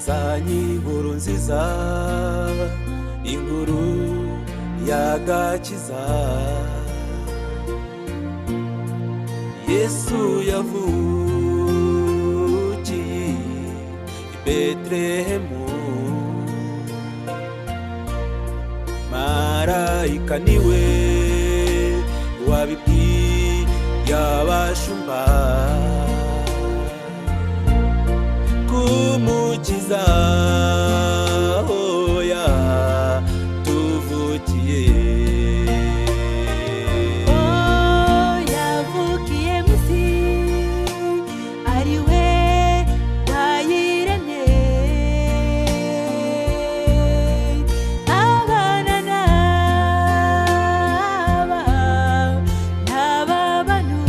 zanye inkuru nziza, inkuru y'agakiza. Yesu yavukiye i Betelehemu, marayika niwe wabibwiye abashumba, kumukiza hoya tuvukiye. yavukiye mwisi ariwe ntayirane, abana n'aba bantu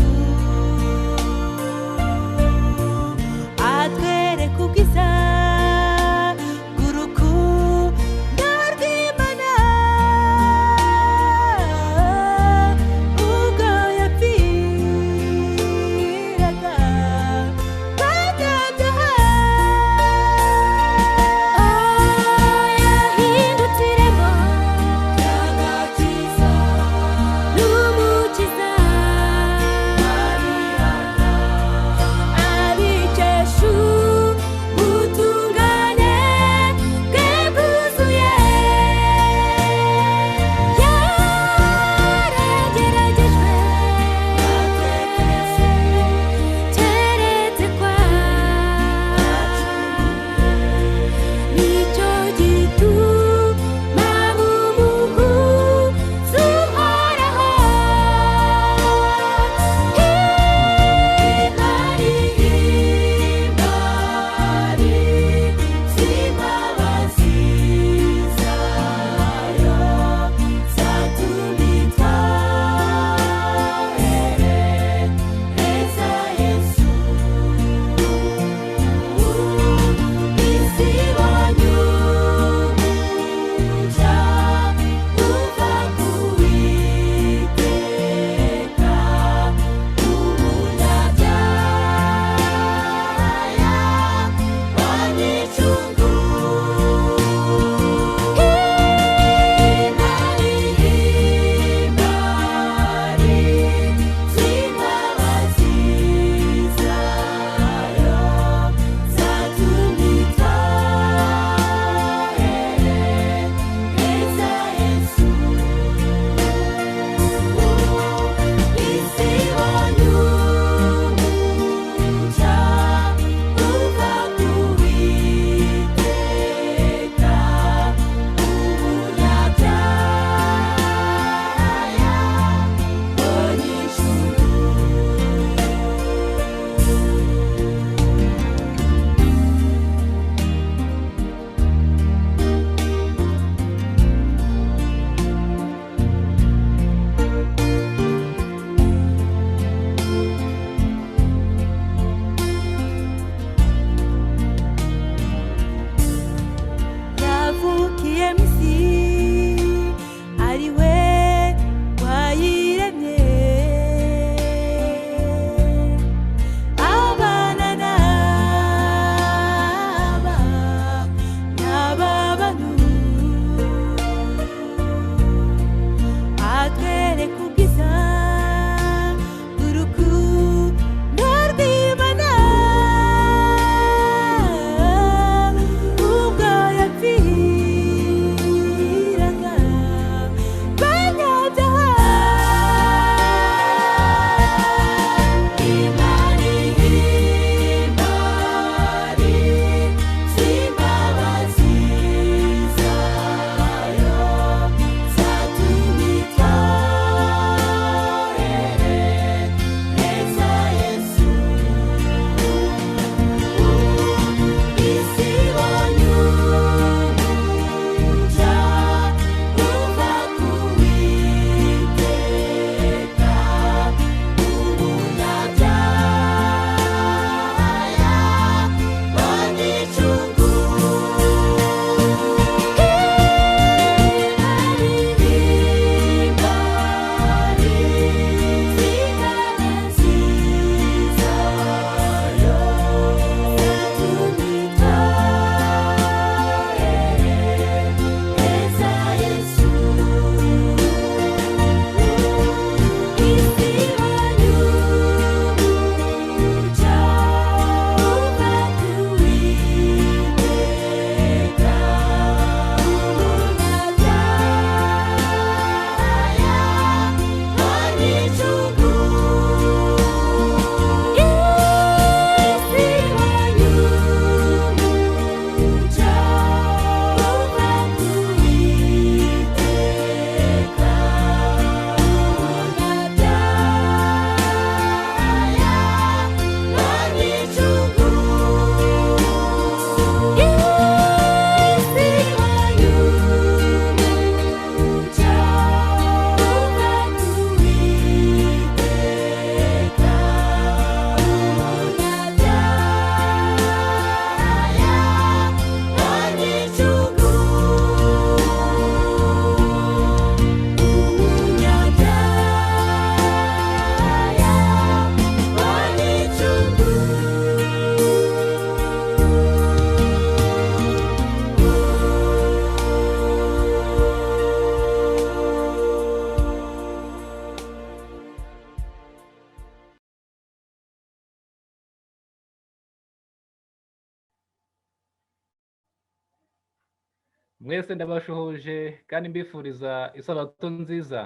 mwese ndabashuhuje kandi mbifuriza isabato nziza.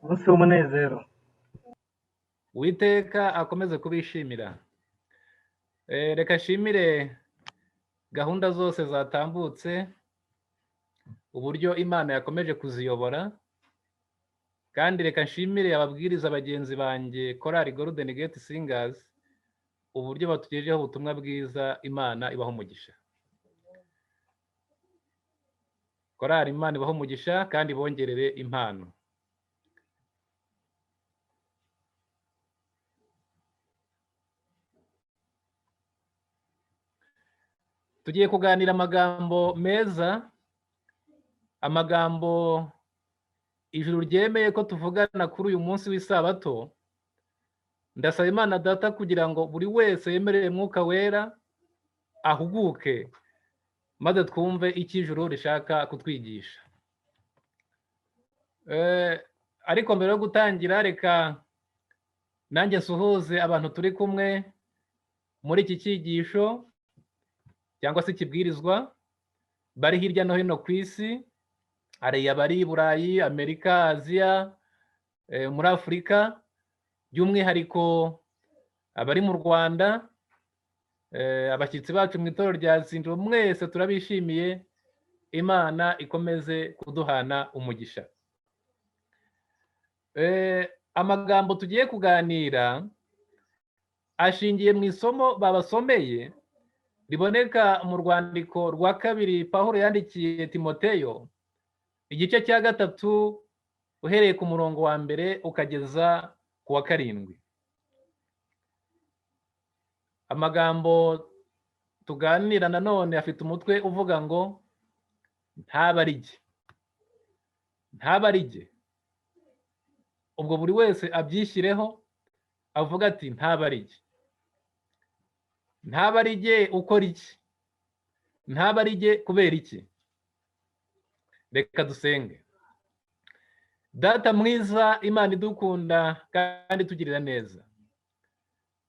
umunsi w'umunezero. Uwiteka akomeze kubishimira. Reka nshimire gahunda zose zatambutse, uburyo Imana yakomeje kuziyobora, kandi reka nshimire ababwiriza bagenzi banjye Korali Golden Gate Singers, uburyo batugejeho ubutumwa bwiza. Imana ibaho umugisha. Korali, Imana ibaho umugisha kandi bongerere impano. Tugiye kuganira amagambo meza, amagambo ijuru ryemeye ko tuvugana kuri uyu munsi w'isabato. Ndasaba Imana Data kugira ngo buri wese yemerere Mwuka Wera ahuguke, maze twumve icyo ijuru rishaka kutwigisha. Ariko mbere yo gutangira, reka nanjye nsuhuze abantu turi kumwe muri iki cyigisho cyangwa se ikibwirizwa, bari hirya no hino ku isi. Hari abari i Burayi, Amerika, Aziya, muri Afurika, by'umwihariko abari mu Rwanda, abashyitsi bacu mu itorero rya Zindiro, mwese turabishimiye. Imana ikomeze kuduhana umugisha. Amagambo tugiye kuganira ashingiye mu isomo babasomeye, riboneka mu rwandiko rwa kabiri Pawulo yandikiye Timoteyo, igice cya 3, uhereye ku murongo wa 1 ukageza ku wa 7. Amagambo tuganira nanone afite umutwe uvuga ngo ntabarijye. Ntabarijye. Ubwo buri wese abyishyireho avuga ati ntabarijye. Ntabarijye ukora iki? Ntabarijye kubera iki? Reka dusenge. Data mwiza, Imana idukunda kandi tugirira neza,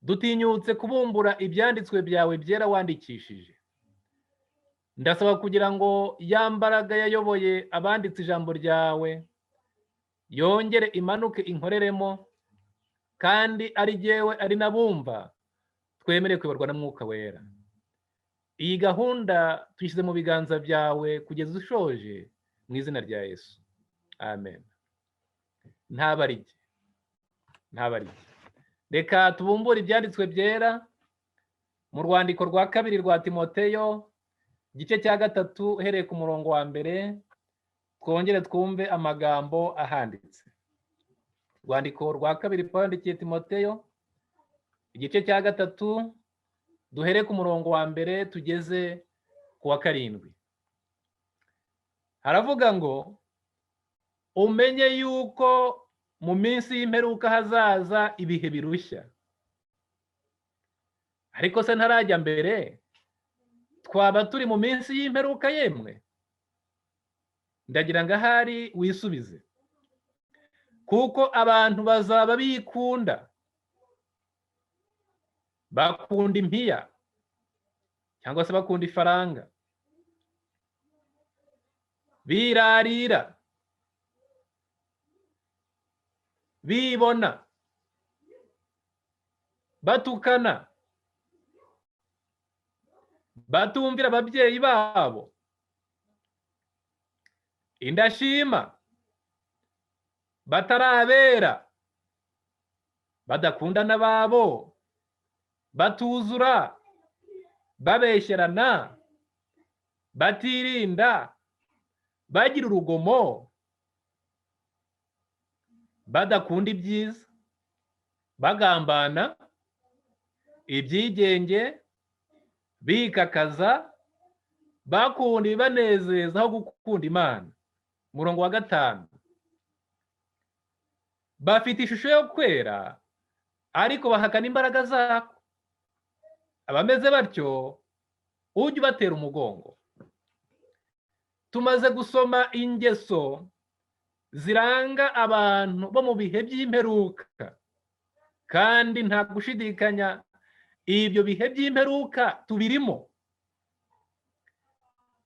dutinyutse kubumbura ibyanditswe byawe byera wandikishije. Ndasaba kugira ngo ya mbaraga yayoboye abanditse ijambo ryawe yongere imanuke inkoreremo, kandi ari jyewe ari nabumva twemere kuyoborwa na Mwuka Wera. Iyi gahunda tuyishyize mu biganza byawe kugeza ushoje, mu izina rya Yesu, amen. Ntabarijye. Ntabarijye. Reka tubumbure ibyanditswe byera mu rwandiko rwa kabiri rwa Timoteyo, igice cya 3, uhereye ku murongo wa 1, twongere twumve amagambo ahanditse. Rwandiko rwa kabiri Pawulo yandikiye Timoteyo, igice cya 3, duhere ku murongo wa 1 tugeze ku wa 7. Haravuga ngo umenye yuko mu minsi y'imperuka hazaza ibihe birushya. Ariko se ntarajya mbere, twaba turi mu minsi y'imperuka yemwe? Ndagira ngo ahari wisubize. Kuko abantu bazaba bikunda, bakunda impiya, cyangwa se bakunda ifaranga, birarira, bibona, batukana, batumvira ababyeyi babo, indashima, batarabera, badakundana babo, batuzura, babeshyerana, batirinda, bagira urugomo, badakunda ibyiza, bagambana, ibyigenge, bikakaza, bakunda ibibanezeza aho gukunda Imana. Murongo wa 5, bafite ishusho yo kwera ariko bahakana imbaraga zako. Abameze batyo ujye ubatera umugongo. Tumaze gusoma ingeso ziranga abantu bo mu bihe by'imperuka, kandi nta gushidikanya ibyo bihe by'imperuka tubirimo.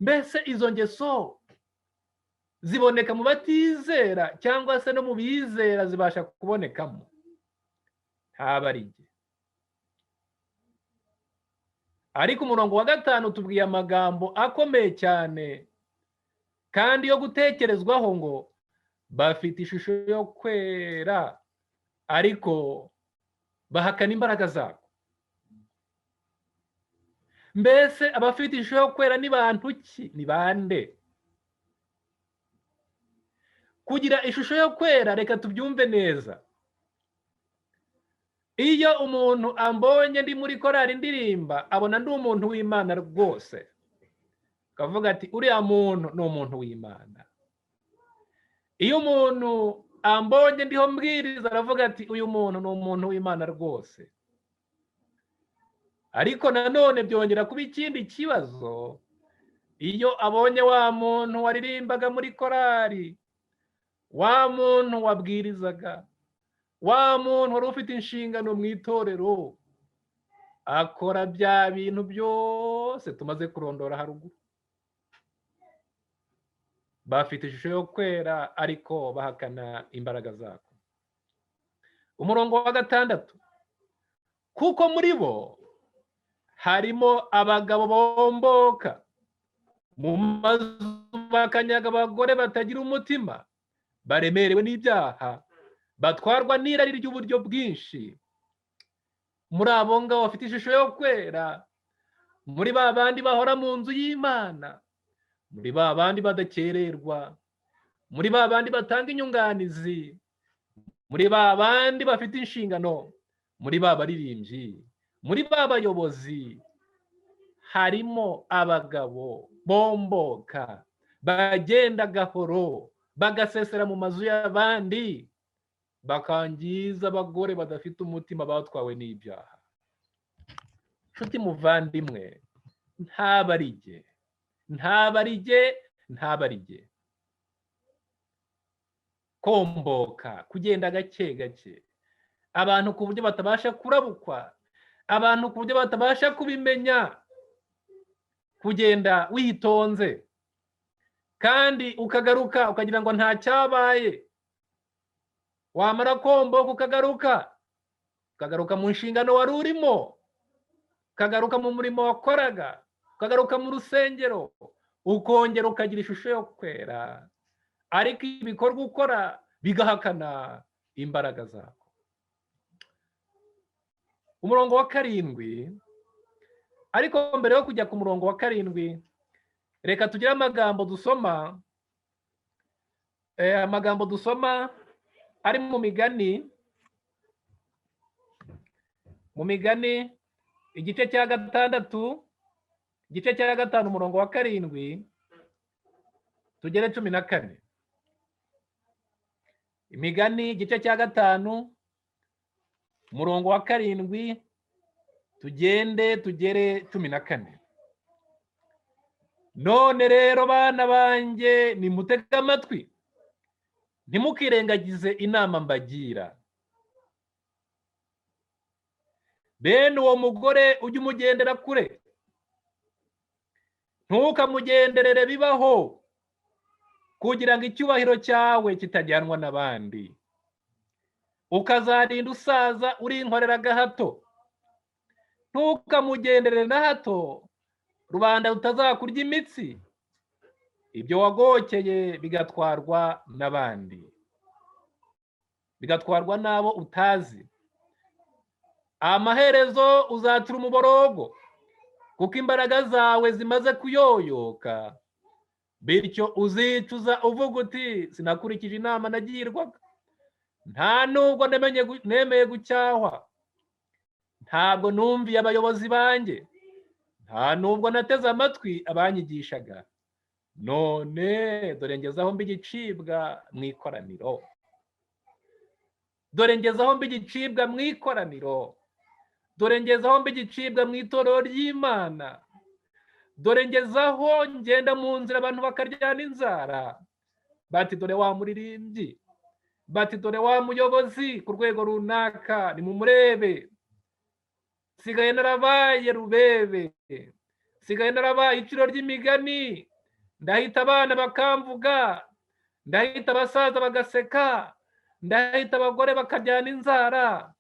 Mbese izo ngeso ziboneka mu batizera cyangwa se no mu bizera zibasha kubonekamo? Ntabe ari jye. Ariko umurongo wa 5 tubwiye amagambo akomeye cyane kandi yo gutekerezwaho ngo bafite ishusho yo kwera ariko bahakana imbaraga zabo. Mbese abafite ishusho yo kwera ni bantu ki? Ni bande? Kugira ishusho yo kwera, reka tubyumve neza. Iyo umuntu ambonye ndi muri korari ndirimba, abona ndi umuntu w'Imana rwose, kavuga ati uriya muntu ni umuntu w'Imana. Iyo umuntu ambonye ndiho mbwiriza, aravuga ati uyu muntu ni umuntu w'Imana rwose. Ariko nanone byongera kuba ikindi kibazo iyo abonye wa muntu waririmbaga muri korari, wa muntu wabwirizaga, wa muntu wari ufite inshingano mu itorero, akora bya bintu byose tumaze kurondora haruguru. Bafite ishusho yo kwera ariko bahakana imbaraga zako. Umurongo wa 6, kuko muri bo harimo abagabo bomboka mu mazu bakanyaga abagore batagira umutima, baremerewe n'ibyaha, batwarwa n'irari ry'uburyo bwinshi. Muri abo ngabo bafite ishusho yo kwera, muri ba bandi bahora mu nzu y'Imana, muri ba bandi badakererwa, muri ba bandi batanga inyunganizi, muri ba bandi bafite inshingano, muri ba baririmbyi, muri ba bayobozi, harimo abagabo bomboka bagenda gahoro bagasesera mu mazu y'abandi, bakangiza abagore badafite umutima batwawe n'ibyaha. Nshuti muvandimwe, ntabe ari jye, ntabe ari jye, ntabe ari jye. Komboka, kugenda gake gake, abantu ku buryo batabasha kurabukwa, abantu ku buryo batabasha kubimenya, kugenda witonze kandi ukagaruka ukagira ngo nta cyabaye, wamara komboka ukagaruka mu nshingano wari urimo, ukagaruka mu murimo wakoraga, ukagaruka mu rusengero, ukongera ukagira ishusho yo kwera, ariko ibikorwa ukora bigahakana imbaraga zako. Umurongo wa 7, ariko mbere yo kujya ku murongo wa 7, reka tugire amagambo dusoma, amagambo dusoma ari mu Migani igice cya 6, igice cya 5 umurongo wa 7 tugere 14. Imigani igice cya 5 umurongo wa 7 tugende tugere 14. None rero bana banjye nimutega amatwi, ntimukirengagize inama mbagira. Bene uwo mugore ujye umugendera kure, ntukamugenderere bibaho, kugira ngo icyubahiro cyawe kitajyanwa n'abandi. Ukazarinda usaza uri inkorera gahato, ntukamugenderere na hato, rubanda rutazakurya imitsi, ibyo wagokeye bigatwarwa n'abandi, bigatwarwa n'abo utazi. Amaherezo uzatura umuborogo, kuko imbaraga zawe zimaze kuyoyoka, bityo uzicuza uvuga uti sinakurikije inama nagirwaga, nta nubwo nemeye gucyahwa, ntabwo numviye abayobozi banjye, nta nubwo nateze amatwi abanyigishaga. None dore ngezaho mbi igicibwa mu ikoraniro, dore ngezaho mbi igicibwa mu ikoraniro, dore ngezaho mbi igicibwa mu itorero ry'Imana, dore ngezaho ngenda mu nzira abantu bakaryana inzara, bati dore wa muririmbyi, bati dore wa muyobozi ku rwego runaka nimumurebe. sigaye narabaye rubebe, sigaye narabaye iciro ry'imigani, ndahita abana bakamvuga, ndahita abasaza bagaseka, ndahita abagore bakajyana inzara,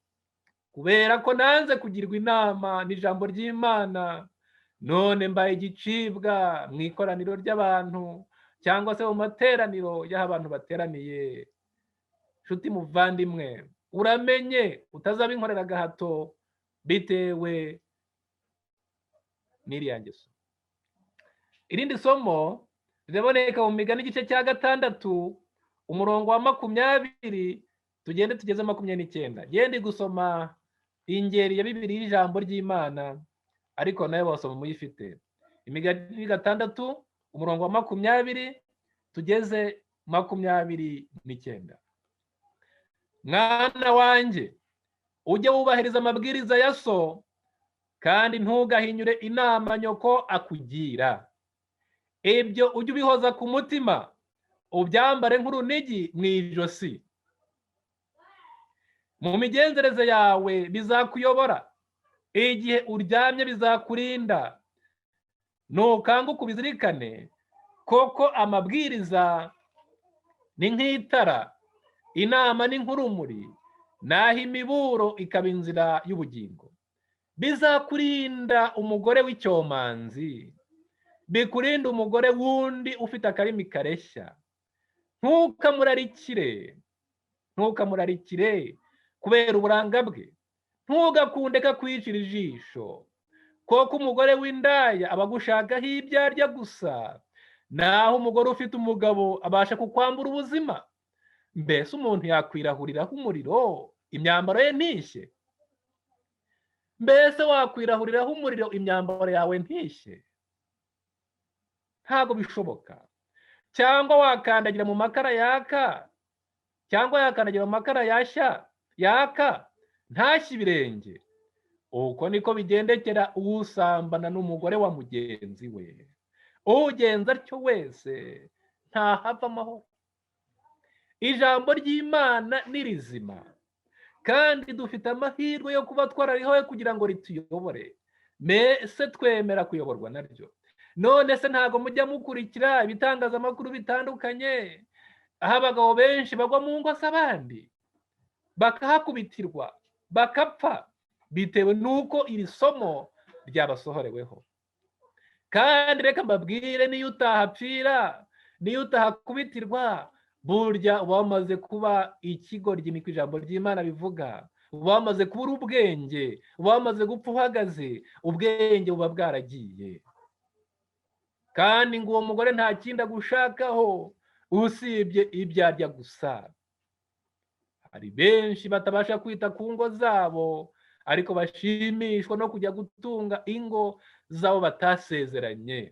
kubera ko nanze kugirwa inama n'ijambo ry'Imana. None mbaye igicibwa mu ikoraniro ry'abantu cyangwa se mu materaniro y'aho abantu bateraniye. Nshuti muvandimwe, uramenye utazaba inkorera gahato bitewe n'iriya ngeso. Irindi somo riraboneka mu Migani igice cya 6 umurongo wa 20 tugende tugeze 29. Gende gusoma ingeri ya Bibiliya y'ijambo ry'Imana, ariko nayo basoma muyifite. Imigani 6 umurongo wa 20 tugeze 29. Mwana wanjye, ujye wubahiriza amabwiriza ya so, kandi ntugahinyure inama nyoko akugira. Ibyo ujye ubihoza ku mutima, ubyambare nk'urunigi mu ijosi. Mu migenzereze yawe bizakuyobora, igihe uryamye bizakurinda. Nukanguka ubizirikane, koko amabwiriza ni nk'itara, inama ni nk'urumuri, naho imiburo ikaba inzira y'ubugingo. Bizakurinda umugore w'icyomanzi, bikurinda umugore wundi ufite akarimi kareshya. Ntukamurarikire kubera uburanga bwe, ntugakunde kakwicira ijisho, kuko umugore w'indaya aba agushakaho ibyo arya gusa, naho umugore ufite umugabo abasha kukwambura ubuzima. Mbese umuntu yakwirahuriraho umuriro imyambaro ye ntishye? Mbese wakwirahuriraho umuriro imyambaro yawe ntishye? Ntabwo bishoboka. Cyangwa wakandagira mu makara yaka, cyangwa yakandagira mu makara yaka ntashye ibirenge. Uko niko bigendekera usambana n'umugore wa mugenzi we. Ugenza atyo wese ntahava amahoro. Ijambo ry'Imana ni rizima, kandi dufite amahirwe yo kuba twararihowe kugira ngo rituyobore. Mbese twemera kuyoborwa naryo? None se ntago mujya mukurikira ibitangazamakuru bitandukanye, aho abagabo benshi bagwa mu ngo z'abandi, bakahakubitirwa, bakapfa, bitewe n'uko iri somo ryabasohoreweho? Kandi reka mbabwire, niyo utahapfira, niyo utahakubitirwa, burya uba wamaze kuba ikigoryi, niko ijambo ry'Imana bivuga. Uba wamaze kubura ubwenge, uba wamaze gupfa uhagaze, ubwenge buba bwaragiye. Kandi ngo uwo mugore nta kindi agushakaho usibye ibyo arya gusa. Hari benshi batabasha kwita ku ngo zabo, ariko bashimishwa no kujya gutunga ingo zabo batasezeranye.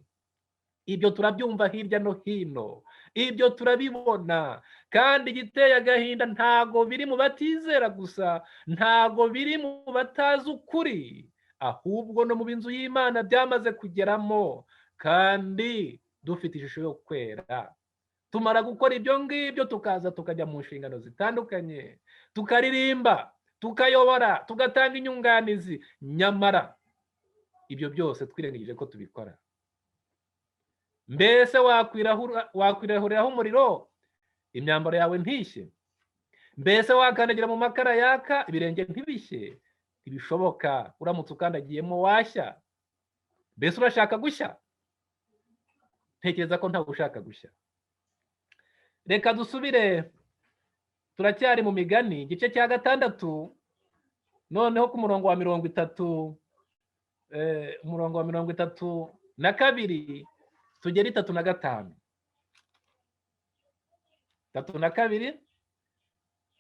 Ibyo turabyumva hirya no hino, ibyo turabibona, kandi igiteye agahinda ntago biri mu batizera gusa, ntago biri mu batazi ukuri, ahubwo no mu b'inzu y'Imana byamaze kugeramo, kandi dufite ishusho yo kwera. Tumara gukora ibyo ngibyo tukaza tukajya mu nshingano zitandukanye, tukaririmba, tukayobora, tugatanga inyunganizi, nyamara ibyo byose twirengagije ko tubikora. Mbese wakwirahuriraho umuriro imyambaro yawe ntishye? Mbese wakandagira mu makara yaka ibirenge ntibishye? Ntibishoboka. Uramutse ukandagiyemo washya. Mbese urashaka gushya? Ntekereza ko ntawe ushaka gushya. Reka dusubire, turacyari mu Migani igice cya 6, noneho ku murongo wa 30, umurongo wa 32 tugere 35. 32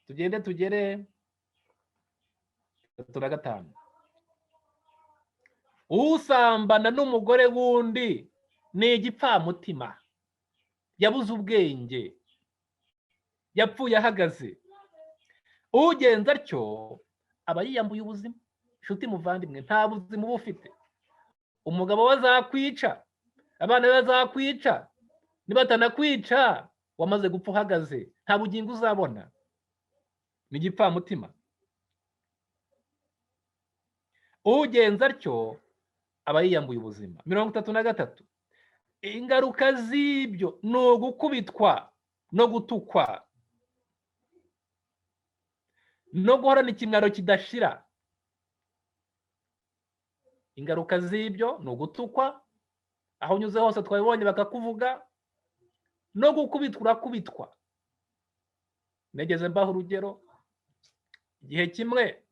tugende tugere 35. Usambana n'umugore wundi ni igipfamutima, yabuze ubwenge, yapfuye ahagaze. Ugenza atyo aba yiyambuye ubuzima. Nshuti muvandimwe, nta buzima uba ufite. Umugabo we azakwica, abana be bazakwica, nibatanakwica wamaze gupfa uhagaze, nta bugingo uzabona. Ni igipfamutima. ugenza atyo aba yiyambuye ubuzima. 33. Ingaruka z'ibyo ni ugukubitwa no gutukwa no guhorana ikimwaro kidashira. Ingaruka z'ibyo ni ugutukwa, aho unyuze hose twabibonye bakakuvuga, no gukubitwa urakubitwa. Negeze mbaho urugero, igihe kimwe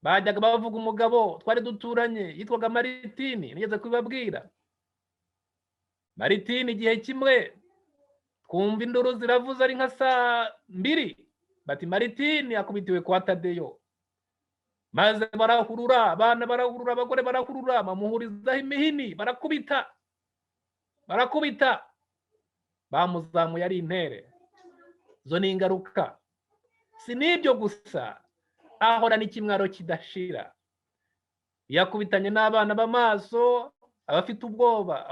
bajyaga bavuga umugabo twari duturanye yitwaga Maritini, nigeze kubibabwira. Maritini igihe kimwe twumva induru ziravuze ari nka saa 2, bati Maritini akubitiwe kwa Tadeyo. Maze barahurura, abana barahurura, abagore barahurura, bamuhurizaho imihini, barakubita, bamuzamuye ari intere. Zo ni ingaruka. Si n'ibyo gusa, ahorana ikimwaro kidashira. Yakubitanye n'abana b'amaso, abafite ubwoba,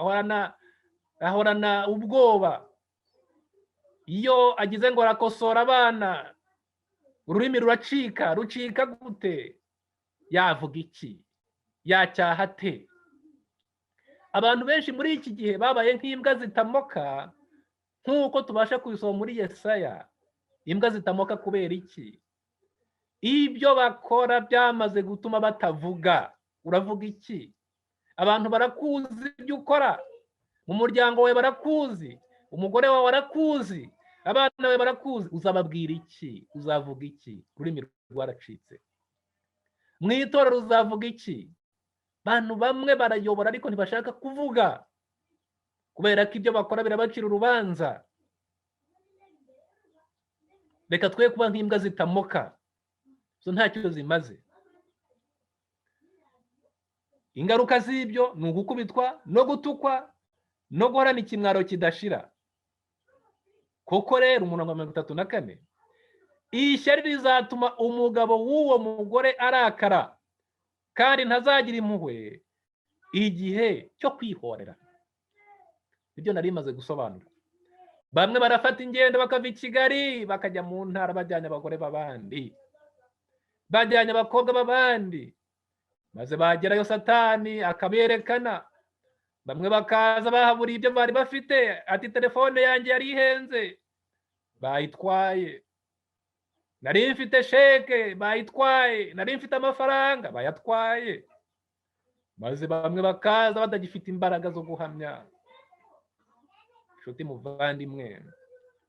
ahorana ubwoba. Iyo agize ngo arakosora abana, ururimi rucika gute? Yavuga iki? Yacyaha ate? Abantu benshi muri iki gihe babaye nk'imbwa zitamoka, nk'uko tubasha kubisoma muri Yesaya. Imbwa zitamoka kubera iki? Ibyo bakora byamaze gutuma batavuga. Uravuga iki? Abantu barakuzi ibyo ukora, mu muryango wawe barakuzi, umugore wawe barakuzi, abana bawe barakuzi. Uzababwira iki? Uzavuga iki? Ururimi rwaracitse. Mu itorero uzavuga iki? Abantu bamwe barayobora ariko ntibashaka kuvuga, kubera ko ibyo bakora birabacira urubanza. Reka twe kuba nk'imbwa zitamoka, zo ntacyo zimaze. Ingaruka z'ibyo ni ugukubitwa no gutukwa no guhorana ikimwaro kidashira. Koko rero 34, ishyari rizatuma umugabo w'uwo mugore arakara, kandi ntazagira impuhwe igihe cyo kwihorera. Ibyo nari maze gusobanura. Bamwe barafata ingendo bakava i Kigali bakajya mu ntara, bajyanye abagore b'abandi, bajyanye abakobwa b'abandi, maze bagerayo Satani akaberekana. Bamwe bakaza bahaburiye ibyo bari bafite, ati telefone yanjye yari ihenze, bayitwaye. Nari mfite sheke, bayitwaye. Nari mfite amafaranga, bayatwaye. Maze bamwe bakaza badagifite imbaraga zo guhamya. Nshuti muvandimwe,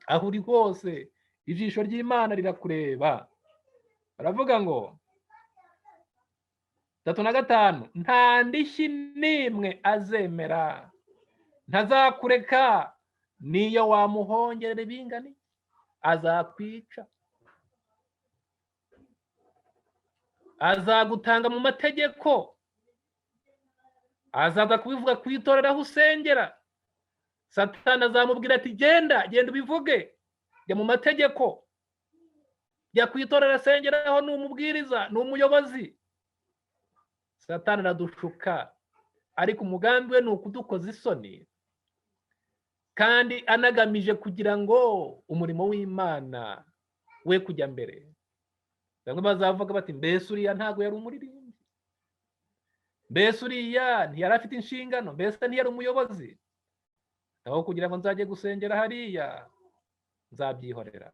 aho uri hose ijisho ry'Imana rirakureba. Baravuga ngo 35, nta ndishyi n'imwe azemera, ntazakureka niyo wamuhongerera ibingani, azakwica. Azagutanga mu mategeko, azaza kubivuga ku itorero aho usengera. Satani azamubwira ati genda ubivuge, jya mu mategeko, jya ku itorero asengeraho, ni umubwiriza, ni umuyobozi. Satani aradushuka, ariko umugambi we ni ukudukoza isoni, kandi anagamije kugira ngo umurimo w'Imana we kujya mbere. Bamwe bazavuga bati mbese uriya ntago yari umuririmbyi, mbese uriya ntiyari afite inshingano, mbese ntiyari umuyobozi. Aho kugira ngo nzajye gusengera hariya, nzabyihorera.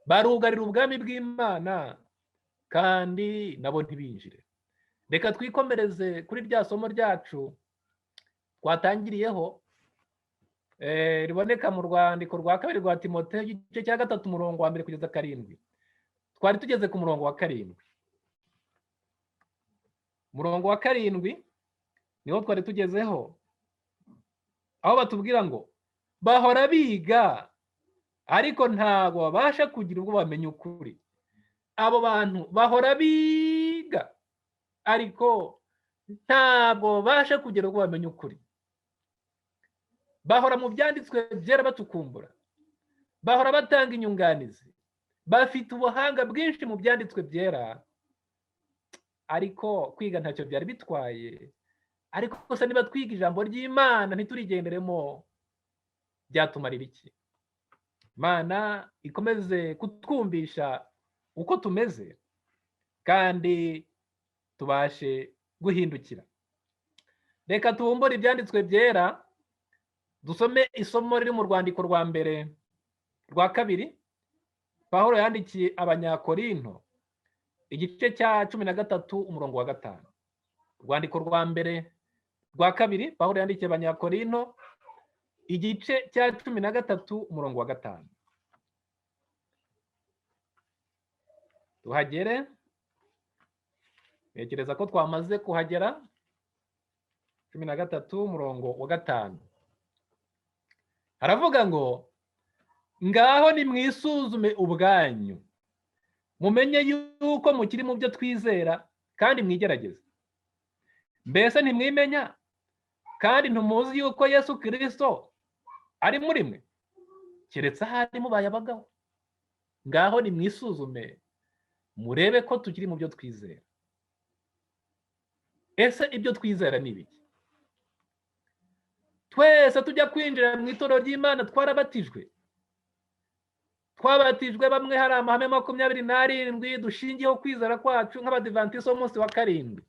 Barugarira ubwami bw'Imana kandi nabo ntibinjire. Reka twikomereze kuri rya somo ryacu twatangiriyeho, riboneka mu rwandiko rwa 2 rwa Timoteyo igice cya 3 umurongo wa 1 kugeza 7. Twari tugeze ku murongo wa 7. Umurongo wa 7 niho twari tugezeho, aho batubwira ngo bahora biga ariko ntago babasha kugira ubwo bamenya ukuri. Abo bantu bahora biga ariko ntabwo babasha kugira ubwo bamenya ukuri. Bahora mu byanditswe byera batukumbura, bahora batanga inyunganizi, bafite ubuhanga bwinshi mu byanditswe byera, ariko kwiga ntacyo byari bitwaye. Ariko se niba twiga ijambo ry'Imana ntiturigenderemo, byatumarira iki? Imana ikomeze kutwumvisha uko tumeze, kandi tubashe guhindukira. Reka tubumbure ibyanditswe byera, dusome isomo riri mu rwandiko rwa mbere rwa kabiri Pawulo yandikiye Abanyakorinto, igice cya 13 umurongo wa 5. Urwandiko rwa mbere rwa kabiri Pawulo yandikiye Abanyakorinto, igice cya 13 umurongo wa 5. Tuhagere. Ntekereza ko twamaze kuhagera. 13 umurongo wa 5 haravuga ngo, ngaho ni mwisuzume ubwanyu, mumenye yuko mukiri mu byo twizera kandi mwigerageze. Mbese ntimwimenya kandi ntumuzi yuko Yesu Kristo ari muri mwe, keretse ahari mubaye abagabo? Ngaho ni mwisuzume murebe ko tukiri mu byo twizera. Ese ibyo twizera ni ibiki? Twese tujya kwinjira mu itorero ry'Imana twarabatijwe. Twabatijwe bamwe hari amahame 27 dushingiyeho kwizera kwacu nk'abadivantisi b'umunsi wa 7.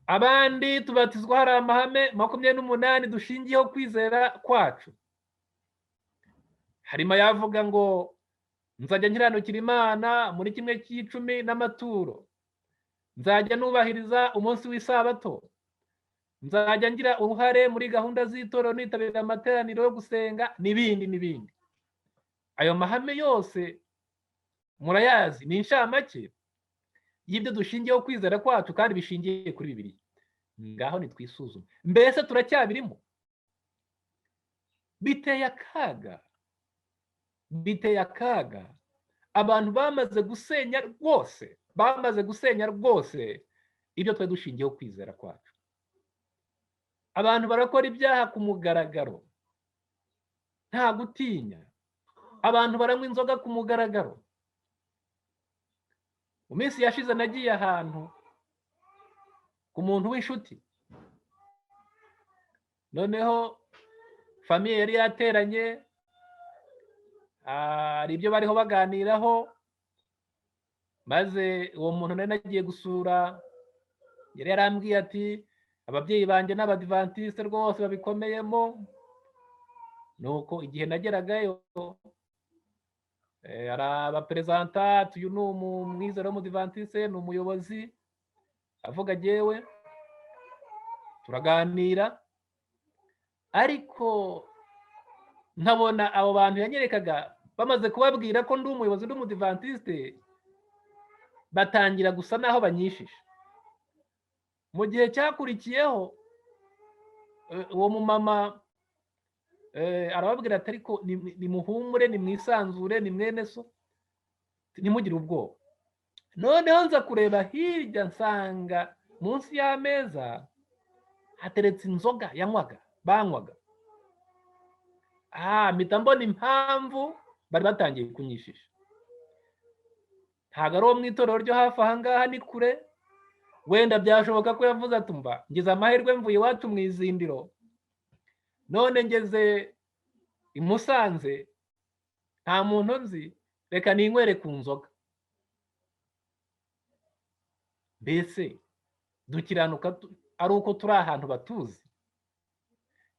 Abandi tubatizwa hari amahame 28 dushingiyeho kwizera kwacu. Harimo yavuga ngo nzajya nkiranukira Imana muri kimwe cy'icumi n'amaturo, nzajya nubahiriza umunsi w'isabato, nzajya ngira uruhare muri gahunda z'itorero nitabira amateraniro yo gusenga n'ibindi. Ayo mahame yose murayazi, ni inshamake y'ibyo dushingiyeho kwizera kwacu kandi bishingiye kuri Bibiliya. Ngaho nitwisuzume, mbese turacyabirimo? Biteye akaga abantu bamaze gusenya rwose ibyo twe dushingiyeho kwizera kwacu. Abantu barakora ibyaha ku mugaragaro nta gutinya. Abantu baranywa inzoga ku mugaragaro. Mu minsi yashize nagiye ahantu ku muntu w'inshuti, noneho famiye yari yateranye, hari ibyo bariho baganiraho, maze uwo muntu nari nagiye gusura yari yarambwiye ati, ababyeyi banjye n'abadivantiste rwose babikomeyemo. Nuko igihe nageragayo arabaperezanta, uyu ni umwizera w'umudivantiste, ni umuyobozi, avuga jewe turaganira, ariko nkabona abo bantu yanyerekaga bamaze kubabwira ko ndi umuyobozi w'umudivantiste, batangira gusa naho banyishisha. Mu gihe cyakurikiyeho uwo mumama arababwira ati, ariko nimuhumure, nimwisanzure, ni mwene so, ntimugire ubwoba. Noneho nza kureba hirya, nsanga munsi y'ameza hateretse inzoga banywaga. Mpita mbona impamvu bari batangiye kunyishisha. Ntabwo ari uwo mu itorero ryo hafi aha ngaha, ni kure. Wenda byashoboka ko yavuze ati, mba ngeze amahirwe mvuye iwacu mu izindiro, none ngeze i Musanze nta muntu nzi, reka ninywere ku nzoga. Mbese dukiranuka ari uko turi ahantu batuzi?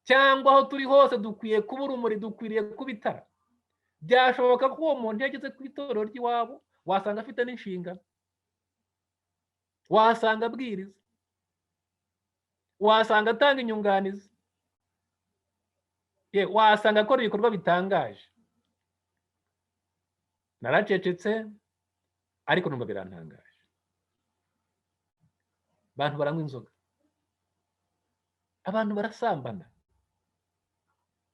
Cyangwa aho turi hose dukwiye kuba urumuri, dukwiriye kuba itara? Byashoboka ko uwo muntu yageze ku itorero ry'iwabo, wasanga afite n'inshingano, wasanga abwiriza, wasanga atanga inyunganizi, wasanga akora ibikorwa bitangaje. Naracecetse, ariko numva birantangaje. Abantu baranywa inzoga, abantu barasambana,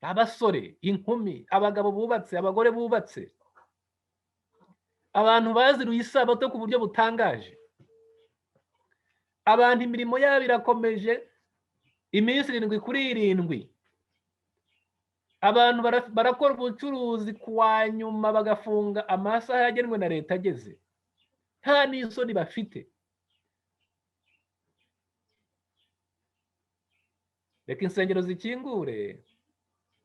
abasore, inkumi, abagabo bubatse, abagore bubatse, abantu baziruye isabato ku buryo butangaje. Abantu imirimo yabo irakomeje iminsi 7 kuri 7. Abantu barakora ubucuruzi kuwa nyuma bagafunga amasaha yagenwe na leta ageze, nta n'isoni bafite. Reka insengero zikingure,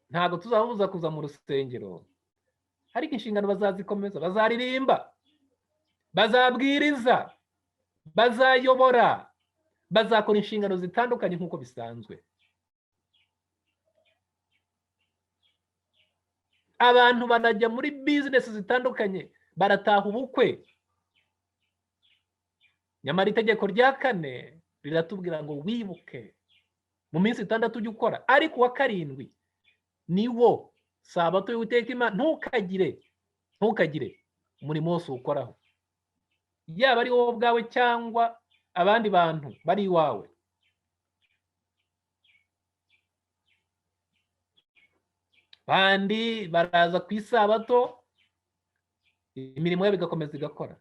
ntabwo tuzabuza kuza mu rusengero, ariko inshingano bazazikomeza, bazaririmba, bazabwiriza, bazayobora, bazakora inshingano zitandukanye nk'uko bisanzwe. Abantu banajya muri business zitandukanye, barataha ubukwe. Nyamara itegeko rya 4 riratubwira ngo wibuke mu minsi 6 ujye ukora, ariko wa 7 niwo sabato y'Uwiteka Imana. Ntukagire umurimo wose ukoraho, yaba ari wowe ubwawe cyangwa abandi bantu bari iwawe. Bandi baraza ku isabato, imirimo yabo igakomeza igakora,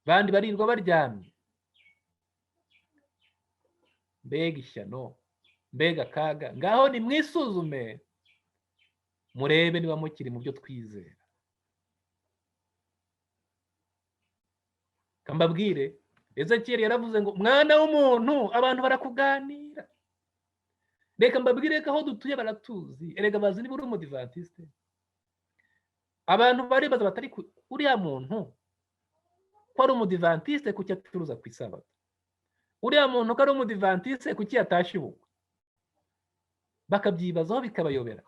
bandi barirwa baryamye. Mbega ishyano, mbega kaga. Ngaho ni mwisuzume, murebe niba mukiri mu byo twizera. Kambabwire, Ezekiel yaravuze ngo mwana w'umuntu, abantu barakuganira. Reka mbabwire ko aho dutuye baratuzi, erega bazi niba uri umudivantiste. Abantu baribaza batari uriya muntu ko ari umudivantiste kuki aturuza ku isabato, uriya muntu ko ari umudivantiste kuki yatashe ubukwe. Bakabyibazaho bikabayobera.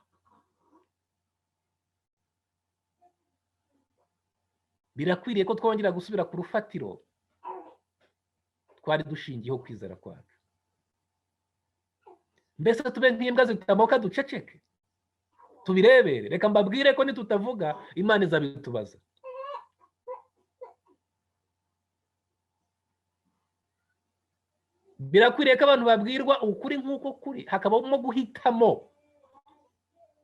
Birakwiriye ko twongera gusubira ku rufatiro twari dushingiyeho kwizera kwacu. Mbese tube nk'imbwa zitamoka duceceke, tubirebere. Reka mbabwire ko nitutavuga Imana izabitubaza. Birakwiriye ko abantu babwirwa ukuri nk'uko kuri, hakabamo guhitamo.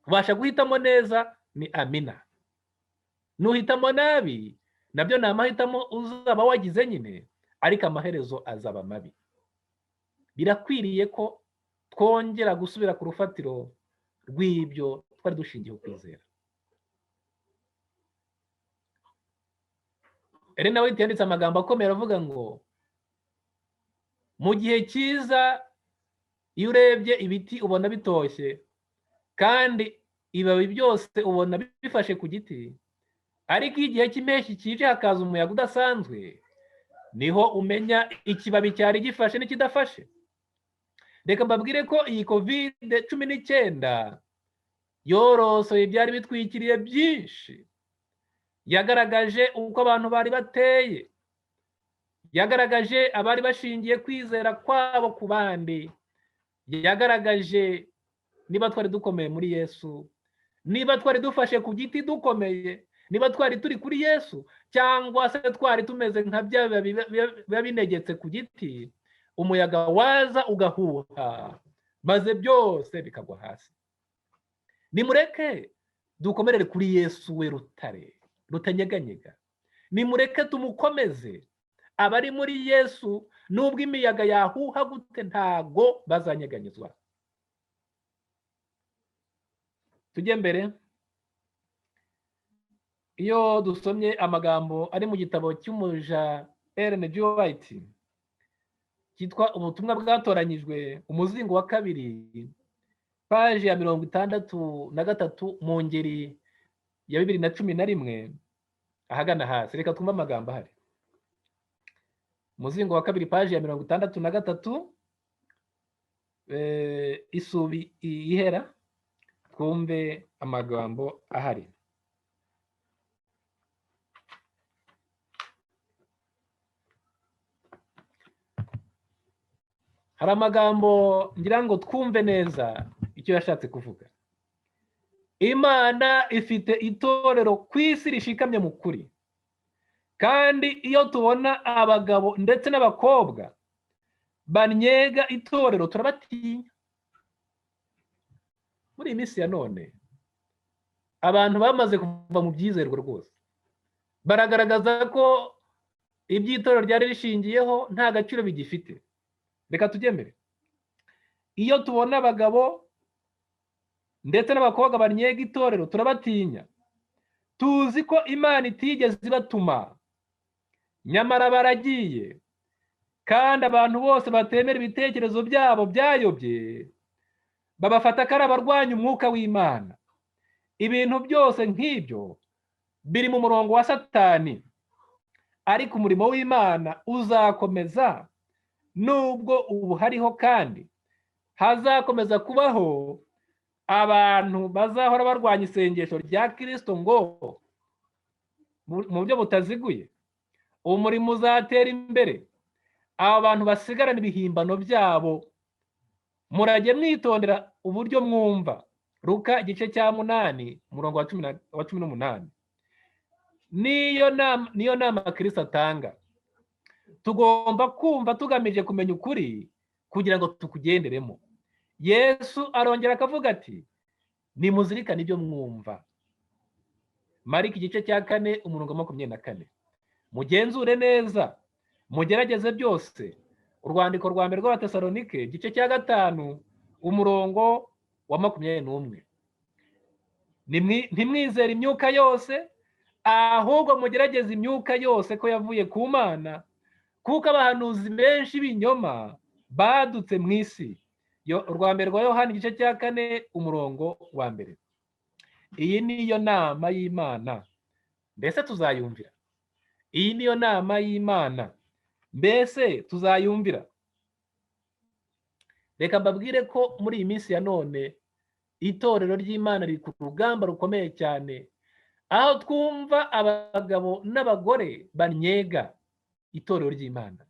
Ubasha guhitamo neza ni amina. Nuhitamo nabi nabyo ni amahitamo uzaba wagize nyine, ariko amaherezo azaba mabi. Birakwiriye ko twongera gusubira ku rufatiro rw'ibyo twari dushingiyeho kwizera. Ellen White yanditse amagambo akomeye avuga ngo mu gihe cyiza iyo urebye ibiti ubona bitoshye kandi ibibabi byose ubona bifashe ku giti, ariko igihe cy'impeshyi kije hakaza umuyaga udasanzwe, niho umenya ikibabi cyari gifashe n'ikidafashe. Reka mbabwire ko iyi COVID-19 yorosoye byari bitwikiriye byinshi. Yagaragaje uko abantu bari bateye, yagaragaje abari bashingiye kwizera kwabo ku bandi, yagaragaje niba twari dukomeye muri Yesu, niba twari dufashe ku giti dukomeye, niba twari turi kuri Yesu, cyangwa se twari tumeze nka bya biba binegetse ku giti, umuyaga waza ugahuha maze byose bikagwa hasi. Nimureke dukomerere kuri Yesu we rutare rutanyeganyega. Nimureke tumukomeze. Abari muri Yesu nubwo imiyaga yahuha gute ntago bazanyeganyezwa. Tujye mbere. Iyo dusomye amagambo ari mu gitabo cy'umuja Arinjye White cyitwa ubutumwa bwatoranyijwe, umuzingo wa 2, paji ya 63 mu ngeri ya 2011 ahagana hasi. Reka twumve amagambo ahari. Umuzingo wa 2 paji ya 63 isubi ihera, twumve amagambo ahari. Hari amagambo ngira ngo twumve neza icyo yashatse kuvuga. Imana ifite itorero ku isi rishikamye mu kuri, kandi iyo tubona abagabo ndetse n'abakobwa banyega itorero turabatinya. Muri iyi minsi ya none abantu bamaze kuva mu byizerwa rwose, baragaragaza ko iby'itorero ryari rishingiyeho nta gaciro bigifite. Reka tujye mbere. Iyo tubona abagabo ndetse n'abakobwa banyega itorero turabatinya. Tuzi ko Imana itigeze ibatuma, nyamara baragiye, kandi abantu bose batemera ibitekerezo byabo byayobye babafata ko ari abarwanya umwuka w'Imana. Ibintu byose nk'ibyo biri mu murongo wa Satani. ariko umurimo w'Imana uzakomeza nubwo ubu hariho, kandi hazakomeza kubaho abantu bazahora barwanya isengesho rya Kristo ngo mu buryo butaziguye. Umurimo uzatera imbere, aba bantu basigarana ibihimbano byabo. Murajye mwitondera uburyo mwumva. Luka igice cya 8 umurongo wa 18. Niyo nama Kristo atanga. Tugomba kumva tugamije kumenya ukuri kugira ngo tukugenderemo. Yesu arongera akavuga ati, nimuzirikane ibyo mwumva. Mariko igice cya 4 umurongo wa 24. Mugenzure neza, mugerageze byose. Urwandiko rwa mbere rw'Abatesalonike igice cya 5 umurongo wa 21. Ntimwizere imyuka yose, ahubwo mugerageze imyuka yose ko yavuye ku Mana, kuko abahanuzi benshi b'ibinyoma badutse mu isi. Urwa mbere rwa Yohana igice cya 4 umurongo wa 1. Iyi niyo nama y'Imana, mbese tuzayumvira? Iyi niyo nama y'Imana, mbese tuzayumvira? Reka mbabwire ko muri iyi minsi ya none itorero ry'Imana riri ku rugamba rukomeye cyane, aho twumva abagabo n'abagore banyega itorero ry'Imana,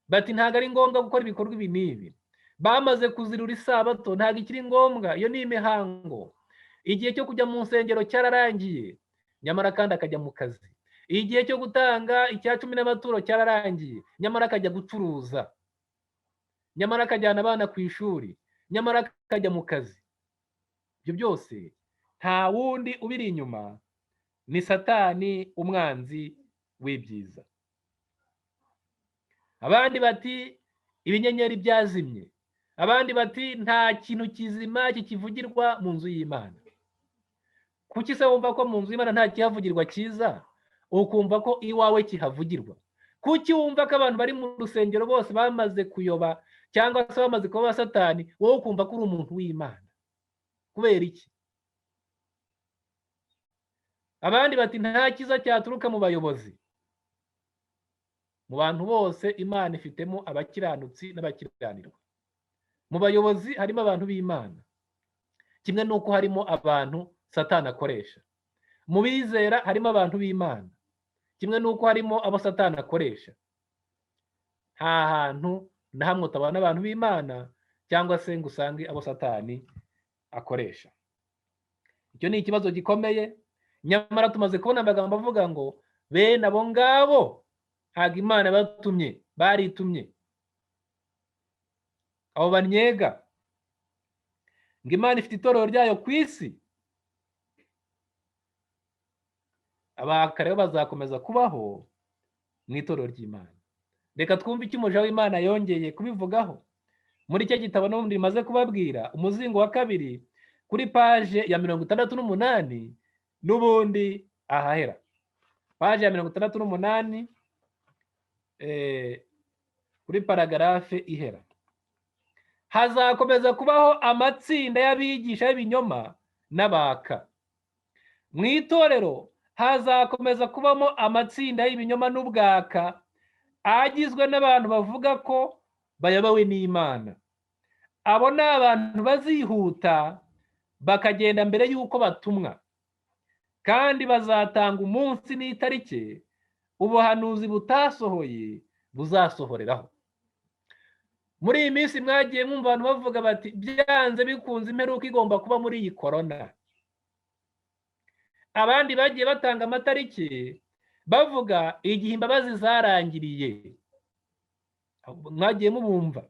bati ntabwo ari ngombwa gukora ibikorwa ibi n'ibi. Bamaze kuzirura isabato, ntabwo ikiri ngombwa, iyo ni imihango. Igihe cyo kujya mu nsengero cyararangiye, nyamara kandi akajya mu kazi. Igihe cyo gutanga icya 10 n'amaturo cyararangiye, nyamara akajya gucuruza, nyamara akajyana abana ku ishuri, nyamara akajya mu kazi. Ibyo byose nta wundi ubiri inyuma, ni Satani, umwanzi w'ibyiza. Abandi bati ibinyenyeri byazimye, abandi bati nta kintu kizima kikivugirwa mu nzu y'Imana. Kuki se wumva ko mu nzu y'Imana nta kihavugirwa cyiza, ukumva ko iwawe kihavugirwa? Kuki wumva ko abantu bari mu rusengero bose bamaze kuyoba cyangwa se bamaze kuba Satani, wowe ukumva ko uri umuntu w'Imana? Kubera iki? Abandi bati nta kiza cyaturuka mu bayobozi. Mu bantu bose Imana ifitemo abakiranutsi n'abakiranirwa. Mu bayobozi harimo abantu b'Imana, kimwe n'uko harimo abantu Satani akoresha. Mu bizera harimo abantu b'Imana, kimwe n'uko harimo abo Satani akoresha. Nta hantu na hamwe utabona abantu b'Imana cyangwa se ngo usange abo Satani akoresha. Icyo ni ikibazo gikomeye. Nyamara tumaze kubona amagambo avuga ngo bene abo ngabo ntabwo Imana batumye, baritumye. Abo banyega ngo Imana ifite itorero ryayo ku isi, abakare bazakomeza kubaho mu itorero ry'Imana. Reka twumve icyo umuja w'Imana yongeye kubivugaho muri icyo gitabo n'ubundi rimaze kubabwira, umuzingo wa 2 kuri paje ya 68 n'ubundi ahahera. Paje ya 68 kuri paragarafe ihera. Hazakomeza kubaho amatsinda y'abigisha b'ibinyoma n'abaka. Mu itorero hazakomeza kubamo amatsinda y'ibinyoma n'ubwaka, agizwe n'abantu bavuga ko bayobowe n'Imana. Abo ni abantu bazihuta bakagenda mbere y'uko batumwa, kandi bazatanga umunsi n'itariki ubuhanuzi butasohoye buzasohoreraho. Muri iyi minsi mwagiye mwumva abantu bavuga bati byanze bikunze imperuka igomba kuba muri iyi korona. Abandi bagiye batanga amatariki bavuga igihe imbabazi zarangiriye. Mwagiye mubumva.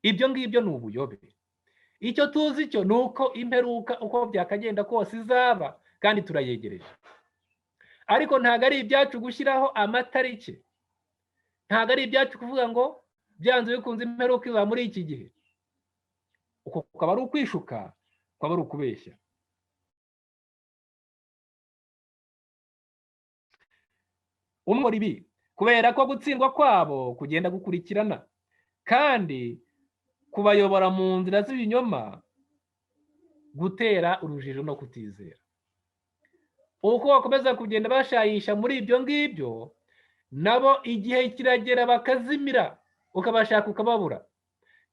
Ibyo ngibyo ni ubuyobe. Icyo tuzi cyo ni uko imperuka uko byakagenda kose izaba, kandi turayegereje. Ariko ntabwo ari ibyacu gushyiraho amatariki, ntabwo ari ibyacu kuvuga ngo byanze bikunze imperuka iba muri iki gihe. Uko kukaba ari ukwishuka, kwaba ari ukubeshya. Umwe ibi kubera ko gutsindwa kwabo kugenda gukurikirana, kandi kubayobora mu nzira z'ibinyoma, gutera urujijo no kutizera. uko bakomeza kugenda bashayisha muri ibyo ngibyo, nabo igihe kiragera bakazimira, ukabashaka ukababura,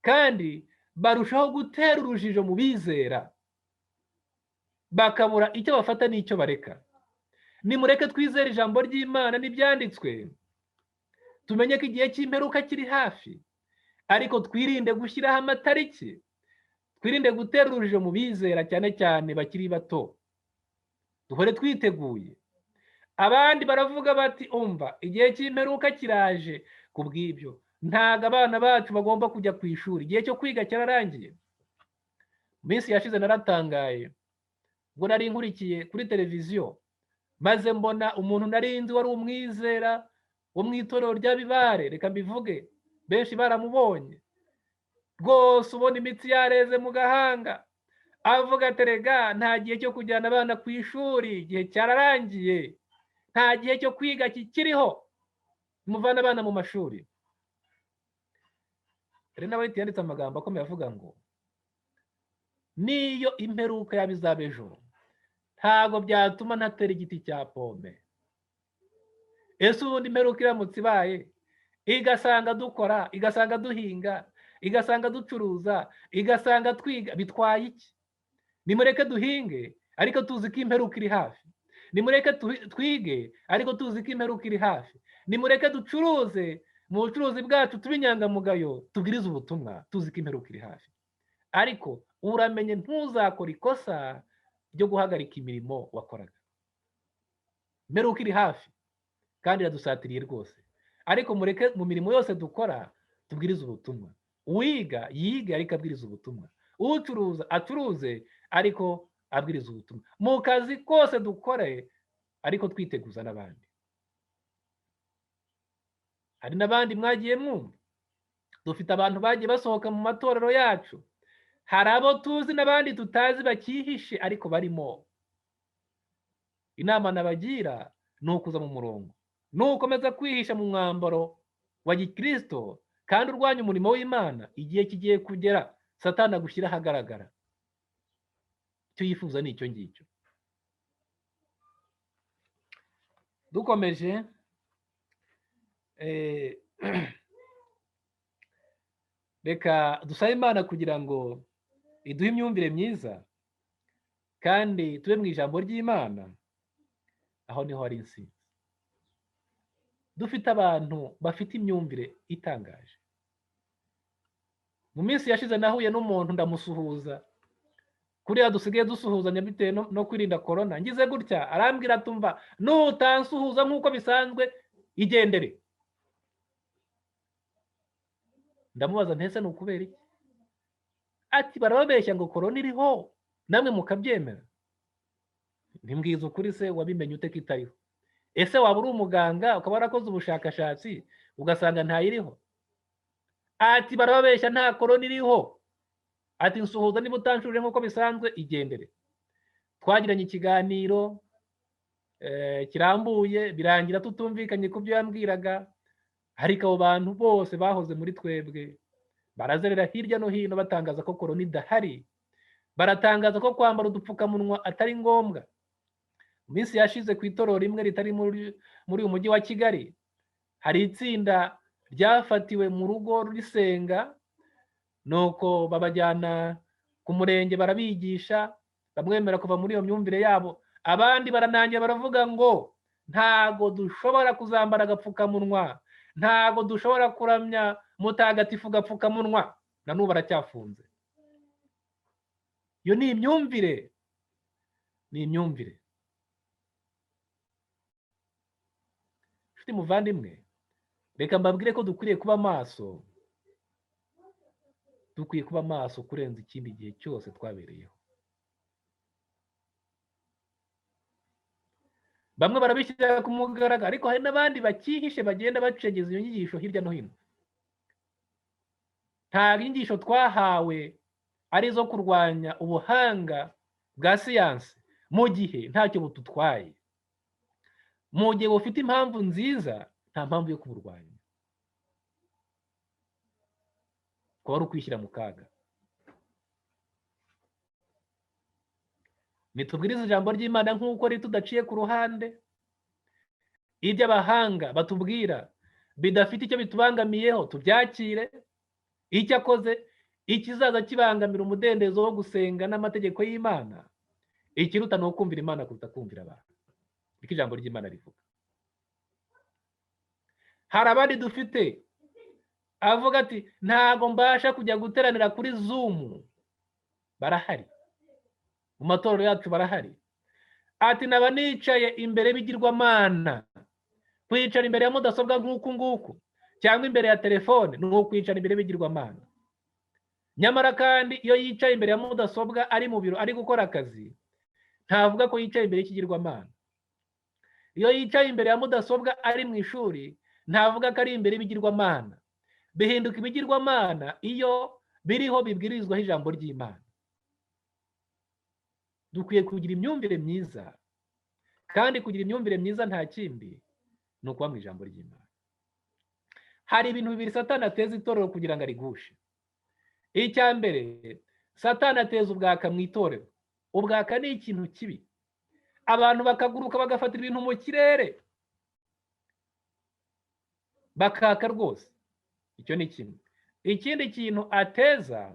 kandi barushaho gutera urujijo mu bizera, bakabura icyo bafata n'icyo bareka. Nimureke twizere ijambo ry'Imana n'ibyanditswe, tumenye ko igihe cy'imperuka kiri hafi, ariko twirinde gushyiraho amatariki, twirinde gutera urujijo mu bizera, cyane cyane bakiri bato. Duhore twiteguye. Abandi baravuga bati umva igihe cy'imperuka kiraje, kubw'ibyo ntago abana bacu bagomba kujya ku ishuri, igihe cyo kwiga cyararangiye. Mu minsi yashize naratangaye ubwo nari nkurikiye kuri televiziyo, maze mbona umuntu nari nzi wari umwizera wo mu itorero rya Bibare, reka mbivuge, benshi baramubonye rwose, ubona imitsi yareze mu gahanga, avuga ati rega nta gihe cyo kujyana abana ku ishuri, igihe cyararangiye, nta gihe cyo kwiga kikiriho, muvana abana mu mashuri. Rero nawe yanditse amagambo akomeye avuga ngo niyo imperuka yaba izaba ejo, ntago byatuma ntatera igiti cya pome. Ese ubundi imperuka iramutse ibaye, igasanga dukora, igasanga duhinga, igasanga ducuruza, igasanga twiga, bitwaye iki? Nimureke duhinge ariko tuzi ko imperuka iri hafi, nimureke twige ariko tuzi ko imperuka iri hafi, nimureke ducuruze, mu bucuruzi bwacu tube inyangamugayo, tubwirize ubutumwa tuzi ko imperuka iri hafi. Ariko uramenye ntuzakora ikosa ryo guhagarika imirimo wakoraga. Imperuka iri hafi kandi iradusatiriye rwose, ariko mureke mu mirimo yose dukora tubwirize ubutumwa. Uwiga yige ariko abwiriza ubutumwa, ucuruza acuruze ariko abwiriza ubutumwa. Mu kazi kose dukore ariko twiteguza n'abandi. Hari n'abandi mwagiye mwumva, dufite abantu bagiye basohoka mu matorero yacu, hari abo tuzi n'abandi tutazi bakihishe ariko barimo. Inama nabagira ni ukuza mu murongo, nukomeza kwihisha mu mwambaro wa gikristo kandi urwanya umurimo w'Imana, igihe kigiye kugera Satani agushyira ahagaragara. Icyo yifuza ni icyo ngicyo. Dukomeje, reka dusabe Imana kugira ngo iduhe imyumvire myiza kandi tube mu ijambo ry'Imana, aho niho hari intsinzi. Dufite abantu bafite imyumvire itangaje. Mu minsi yashize nahuye n'umuntu ndamusuhuza, kuriya dusigaye dusuhuzanya bitewe no kwirinda corona, ngize gutya arambwira atumva nutansuhuza nk'uko bisanzwe igendere. Ndamubaza ntese ni ukubera iki? Ati barababeshya ngo corona iriho namwe mukabyemera. Ntimbwiza ukuri se wabimenye ute ko itariho? Ese waba uri umuganga ukaba warakoze ubushakashatsi ugasanga ntayiriho? Ati barababeshya nta corona iriho. Ati nsuhuza niba utanshuje nk'uko bisanzwe igendere. Twagiranye ikiganiro kirambuye, birangira tutumvikanye ku byo yambwiraga, ariko abo bantu bose bahoze muri twebwe barazerera hirya no hino batangaza ko corona idahari, baratangaza ko kwambara udupfukamunwa atari ngombwa. Mu minsi yashize ku itorero rimwe ritari muri uyu mujyi wa Kigali, hari itsinda ryafatiwe mu rugo risenga, nuko babajyana ku murenge barabigisha, bamwemera kuva muri iyo myumvire yabo. Abandi baranangira baravuga ngo ntago dushobora kuzambara agapfukamunwa, ntago dushobora kuramya mutagatifu gapfukamunwa, na n'ubu baracyafunze. Iyo ni imyumvire, ni imyumvire. Nshuti muvandimwe, reka mbabwire ko dukwiriye kuba maso, dukwiye kuba maso kurenza ikindi gihe cyose twabereyeho. Bamwe barabishyira ku mugaragaro, ariko hari n'abandi bakihishe bagenda bacengeza iyo nyigisho hirya no hino. Nta nyigisho twahawe ari izo kurwanya ubuhanga bwa siyansi mu gihe ntacyo bututwaye. Mu gihe bufite impamvu nziza, nta mpamvu yo kuburwanya. Kuba ari ukwishyira mu kaga. nitubwirize ijambo ry'Imana nk'uko tudaciye ku ruhande, ibyo abahanga batubwira bidafite icyo bitubangamiyeho tubyakire, icyo akoze ikizaza kibangamira umudendezo wo gusenga n'amategeko y'Imana, ikiruta ni ukumvira Imana kuruta kumvira abantu. Niko ijambo ry'Imana rivuga. Hari abandi dufite avuga ati ntago mbasha kujya guteranira kuri Zoom, barahari mu matorero yacu, barahari. Ati naba nicaye imbere bigirwamana, kwicara imbere ya mudasobwa nk'uku nguku cyangwa imbere ya telefone ni ukwicara imbere bigirwamana. Nyamara kandi iyo yicaye imbere ya mudasobwa ari mu biro ari gukora akazi, ntavuga ko yicaye imbere y'ikigirwamana. Iyo yicaye imbere ya mudasobwa ari mu ishuri, ntavuga ko ari imbere y'ibigirwamana. Bihinduka ibigirwamana iyo biriho bibwirizwaho ijambo ry'Imana. Dukwiye kugira imyumvire myiza, kandi kugira imyumvire myiza nta kindi ni ukuba mu ijambo ry'Imana. Hari ibintu bibiri Satani ateza itorero kugira ngo arigushe. Icya mbere, Satani ateza ubwaka mu itorero. Ubwaka ni ikintu kibi. Abantu bakaguruka bagafatira ibintu mu kirere, bakaka rwose. Icyo ni kimwe. Ikindi kintu ateza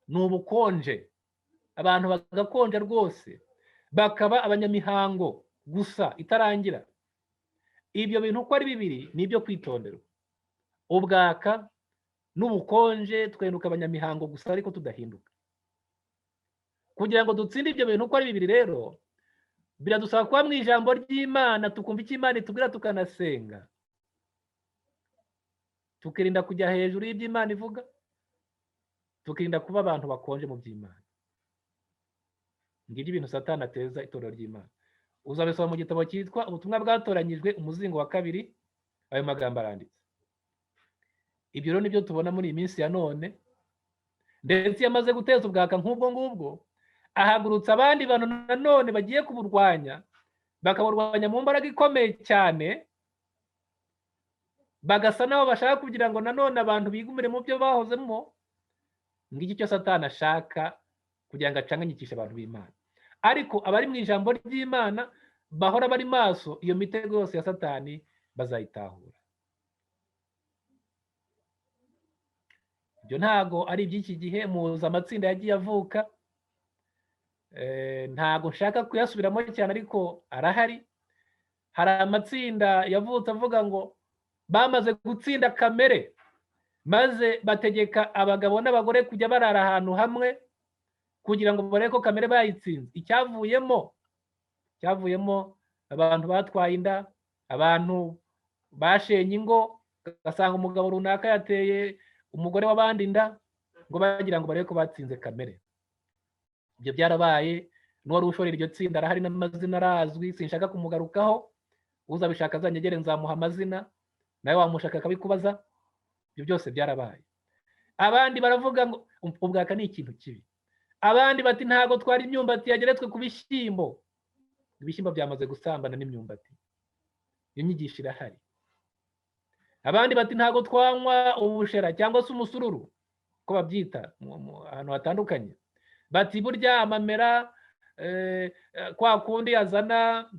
ni ubukonje. Abantu bagakonja rwose, bakaba abanyamihango gusa itarangira. Ibyo bintu uko ari bibiri ni ibyo kwitonderwa. Ubwaka n'ubukonje, twenduka abanyamihango gusa ariko tudahinduka. Kugira ngo dutsinde ibyo bintu uko ari bibiri rero, biradusaba kuba mu ijambo ry'Imana, tukumva icyo Imana itubwira tukanasenga. Tukirinda kujya hejuru y'ibyo Imana ivuga, tukirinda kuba abantu bakonje mu by'Imana. Ngibyo ibintu Satani ateza itorero ry'Imana. Uzabisoma mu gitabo cyitwa Ubutumwa Bwatoranyijwe, umuzingo wa 2, ayo magambo aranditse. Ibyo rero nibyo tubona muri iyi minsi ya none. Ndetse iyo amaze guteza ubwaka nk'ubwo ngubwo, ahagurutsa abandi bantu nanone bagiye kuburwanya, bakaburwanya mu mbaraga ikomeye cyane, bagasa nabo bashaka kugira ngo nanone abantu bigumire mu byo bahozemo. Ngiki cyo Satani ashaka, kugira ngo acanganyikishe abantu b'Imana. Ariko abari mu ijambo ry'Imana bahora bari maso, iyo mitego yose ya Satani bazayitahura. Ibyo ntago ari iby'iki gihe, muza amatsinda yagiye avuka, ntago nshaka kuyasubiramo cyane ariko arahari. Hari amatsinda yavutse avuga ngo bamaze gutsinda kamere, maze bategeka abagabo n'abagore kujya barara ahantu hamwe kugira ngo barebe ko kamere bayitsinze. Icyavuyemo abantu batwaye inda, abantu bashenye ingo, ugasanga umugabo runaka yateye umugore w'abandi inda ngo bagira ngo barebe ko batsinze kamere. Ibyo byarabaye. N'uwari ushorera iryo tsinda arahari, n'amazina arazwi, sinshaka kumugarukaho. Uzabishaka azanyegere nzamuha amazina, nawe wamushaka akabikubaza. Ibyo byose byarabaye. Abandi baravuga ngo ubwaka ni ikintu kibi. Abandi bati ntago twari imyumbati yageretswe ku bishyimbo. Ibishyimbo byamaze gusambana n'imyumbati. Iyo nyigisho irahari. Abandi bati ntago twanywa ubushera cyangwa se umusururu, ko babyita ahantu hatandukanye. Bati burya amamera kwa kundi yazana,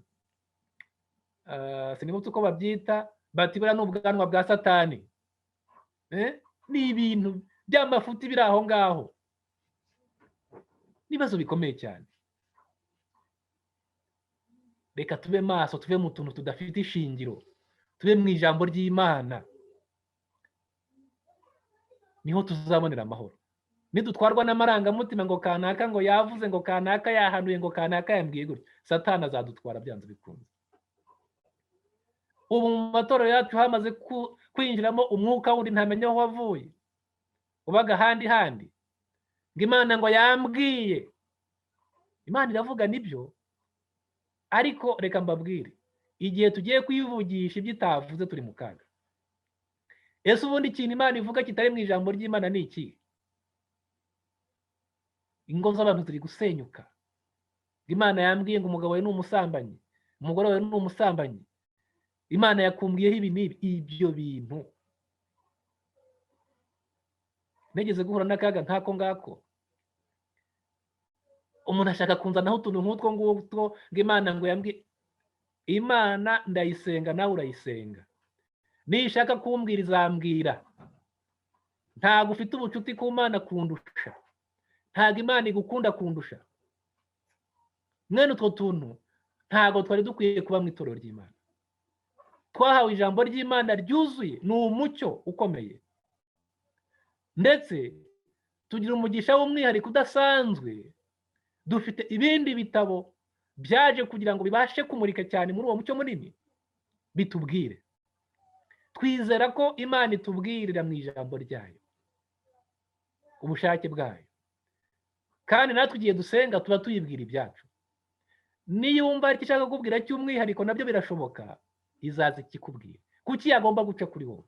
sinibutse uko babyita, bati buriya ni ubwanwa bwa Satani. Ni ibintu by'amafuti biri aho ngaho. Nibazo bikomeye cyane. Reka tube maso, tuve mu tuntu tudafite ishingiro, tube mu ijambo ry'Imana, niho tuzabonera amahoro. Nidutwarwa n'amarangamutima ngo kanaka ngo yavuze, ngo kanaka yahanuye, ngo kanaka yambwiye gutya, Satani azadutwara byanze bikunze. Ubu mu matorero yacu hamaze kwinjiramo umwuka wundi ntamenye aho wavuye, ubaga handi ngo Imana ngo yambwiye. Imana iravuga nibyo, ariko reka mbabwire, igihe tugiye kuyivugisha ibyo itavuze turi mu kaga. Ese ubundi ikintu Imana ivuga kitari mu ijambo ry'Imana ni iki? Ingo z'abantu ziri gusenyuka. Imana yambwiye ngo umugabo we ni umusambanyi, umugore we ni umusambanyi, Imana yakumbwiyeho ibi n'ibi. Ibyo bintu negeze guhura n'akaga nkako ngako. umuntu ashaka kunzanaho utuntu nk'utwo ngutwo ngo Imana ngo yambwiye. Imana ndayisenga, nawe urayisenga. Nishaka kumbwira izambwira. Ntabwo ufite ubucuti ku Mana kundusha, ntabwo Imana igukunda kundusha. Mwene utwo tuntu ntabwo twari dukwiye kuba mu itorero ry'Imana. Twahawe ijambo ry'Imana ryuzuye, ni umucyo ukomeye, ndetse tugira umugisha w'umwihariko udasanzwe. Dufite ibindi bitabo byaje kugira ngo bibashe kumurika cyane muri uwo mucyo munini, bitubwire. Twizera ko Imana itubwirira mu ijambo ryayo ubushake bwayo, kandi natwe igihe dusenga tuba tuyibwira ibyacu. Niyumva ari ishaka kukubwira cy'umwihariko, nabyo birashoboka, izaza ikikubwira. Kuki yagomba guca kuri wowe?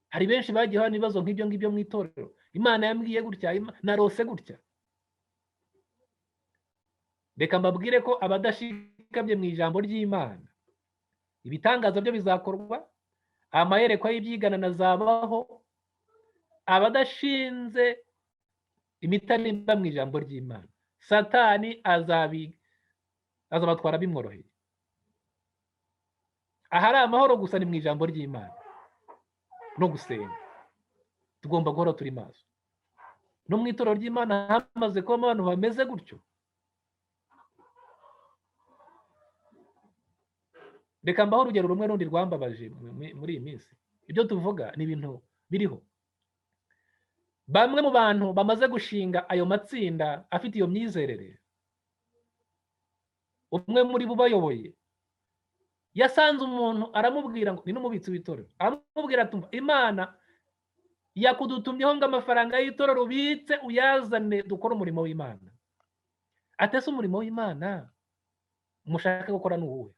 Hari benshi bagiye bahana ibibazo nk'ibyo ngibyo mu itorero. Imana yambwiye gutya, narose gutya. Reka mbabwire ko abadashikamye mu ijambo ry'Imana, ibitangaza byo bizakorwa, amayerekwa y'ibyiganana azabaho. Abadashinze imitanimba mu ijambo ry'Imana, Satani azabatwara bimworoheye. Ahari amahoro gusa ni mu ijambo ry'Imana no gusenga. Tugomba guhora turi maso. No mu itorero ry'Imana hamaze kuba abantu bameze gutyo. Reka mbaho urugero rumwe rundi rwambabaje muri iyi minsi. Ibyo tuvuga ni ibintu biriho. Bamwe mu bantu bamaze gushinga ayo matsinda afite iyo myizerere, umwe muri bo bayoboye yasanze umuntu aramubwira ngo ni n'umubitsi w'itorero, aramubwira ati Imana yakudutumyeho ngo amafaranga y'itorero ubitse uyazane dukora umurimo w'Imana. Atese umurimo w'Imana mushaka gukora n'uwuhe?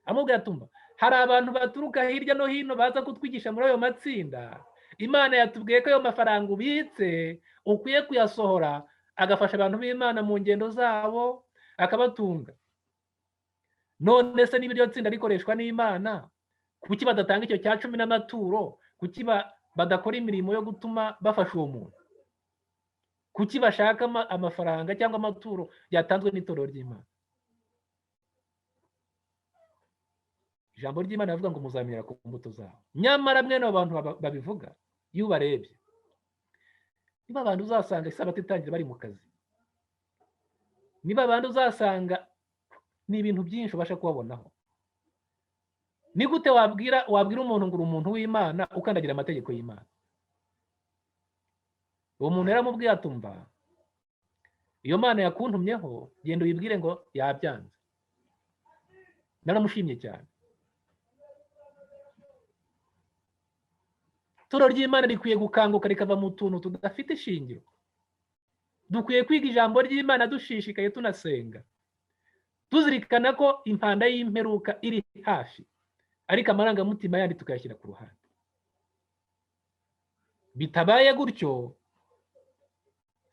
Amubwira ati hari abantu baturuka hirya no hino baza kutwigisha muri ayo matsinda. Imana yatubwiye ko ayo mafaranga ubitse ukwiye kuyasohora agafasha abantu b'Imana mu ngendo zabo akabatunga. None se niba iryo tsinda rikoreshwa n'Imana, kuki badatanga icyo cya 10 n'amaturo? Kuki badakora imirimo yo gutuma bafasha uwo muntu? Kuki bashaka amafaranga cyangwa amaturo yatanzwe n'itorero ry'Imana? Ijambo ry'Imana rivuga ngo muzamenyera ku mbuto zabo. Nyamara mwene abantu babivuga, iyo ubarebye, niba abantu uzasanga isabato itangira bari mu kazi, niba abantu uzasanga ni ibintu byinshi ubasha kubabonaho. Ni gute wabwira umuntu ngo uri umuntu w'Imana ukandagira amategeko y'Imana? Uwo muntu yaramubwiye atumva, iyo Mana yakuntumyeho genda uyibwire ngo yabyanze. Naramushimye cyane. Itorero ry'Imana rikwiye gukanguka rikava mu tuntu tudafite ishingiro. Dukwiye kwiga ijambo ry'Imana dushishikaye tunasenga, tuzirikana ko impanda y'imperuka iri hafi, ariko amarangamutima yandi tukayashyira ku ruhande. Bitabaye gutyo,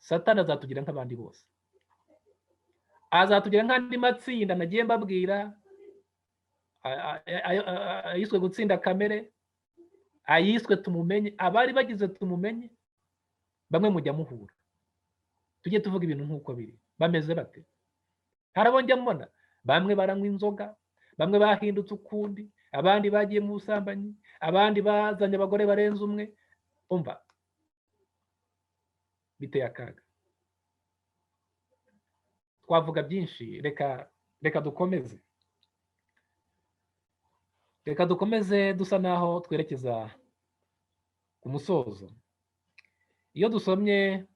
Satani azatugira nk'abandi bose. Azatugira nk'andi matsinda nagiye mbabwira, ayiswe gutsinda kamere, ayiswe tumumenye. Abari bagize tumumenye, bamwe mujya muhura, tujye tuvuga ibintu nk'uko biri. Bameze bate? Harabonjya mbona bamwe baranywa inzoga, bamwe bahindutse ukundi, abandi bagiye mu busambanyi, abandi bazanye abagore barenze umwe. Umva, biteye akaga. Twavuga byinshi, reka dukomeze. Reka dukomeze dusa naho twerekeza ku musozo. Iyo dusomye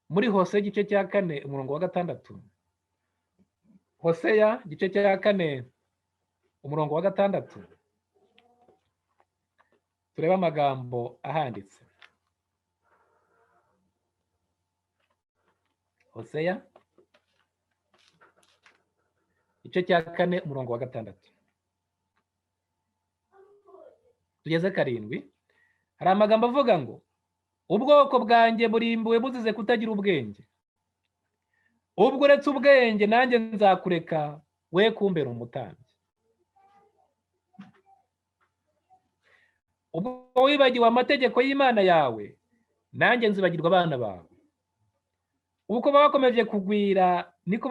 muri Hoseya igice cya 4 umurongo wa 6, Hoseya igice cya 4 umurongo wa 6, tureba amagambo ahanditse. Hoseya igice cya 4 umurongo wa 6 tugeze 7. Hari amagambo avuga ngo ubwoko bwanjye burimbuwe buzize kutagira ubwenge. Ubwo uretse ubwenge nanjye nzakureka we kumbera umutambyi. Ubwo wibagiwe amategeko y'Imana yawe nanjye nzibagirwa abana bawe. Uko bakomeje kugwira niko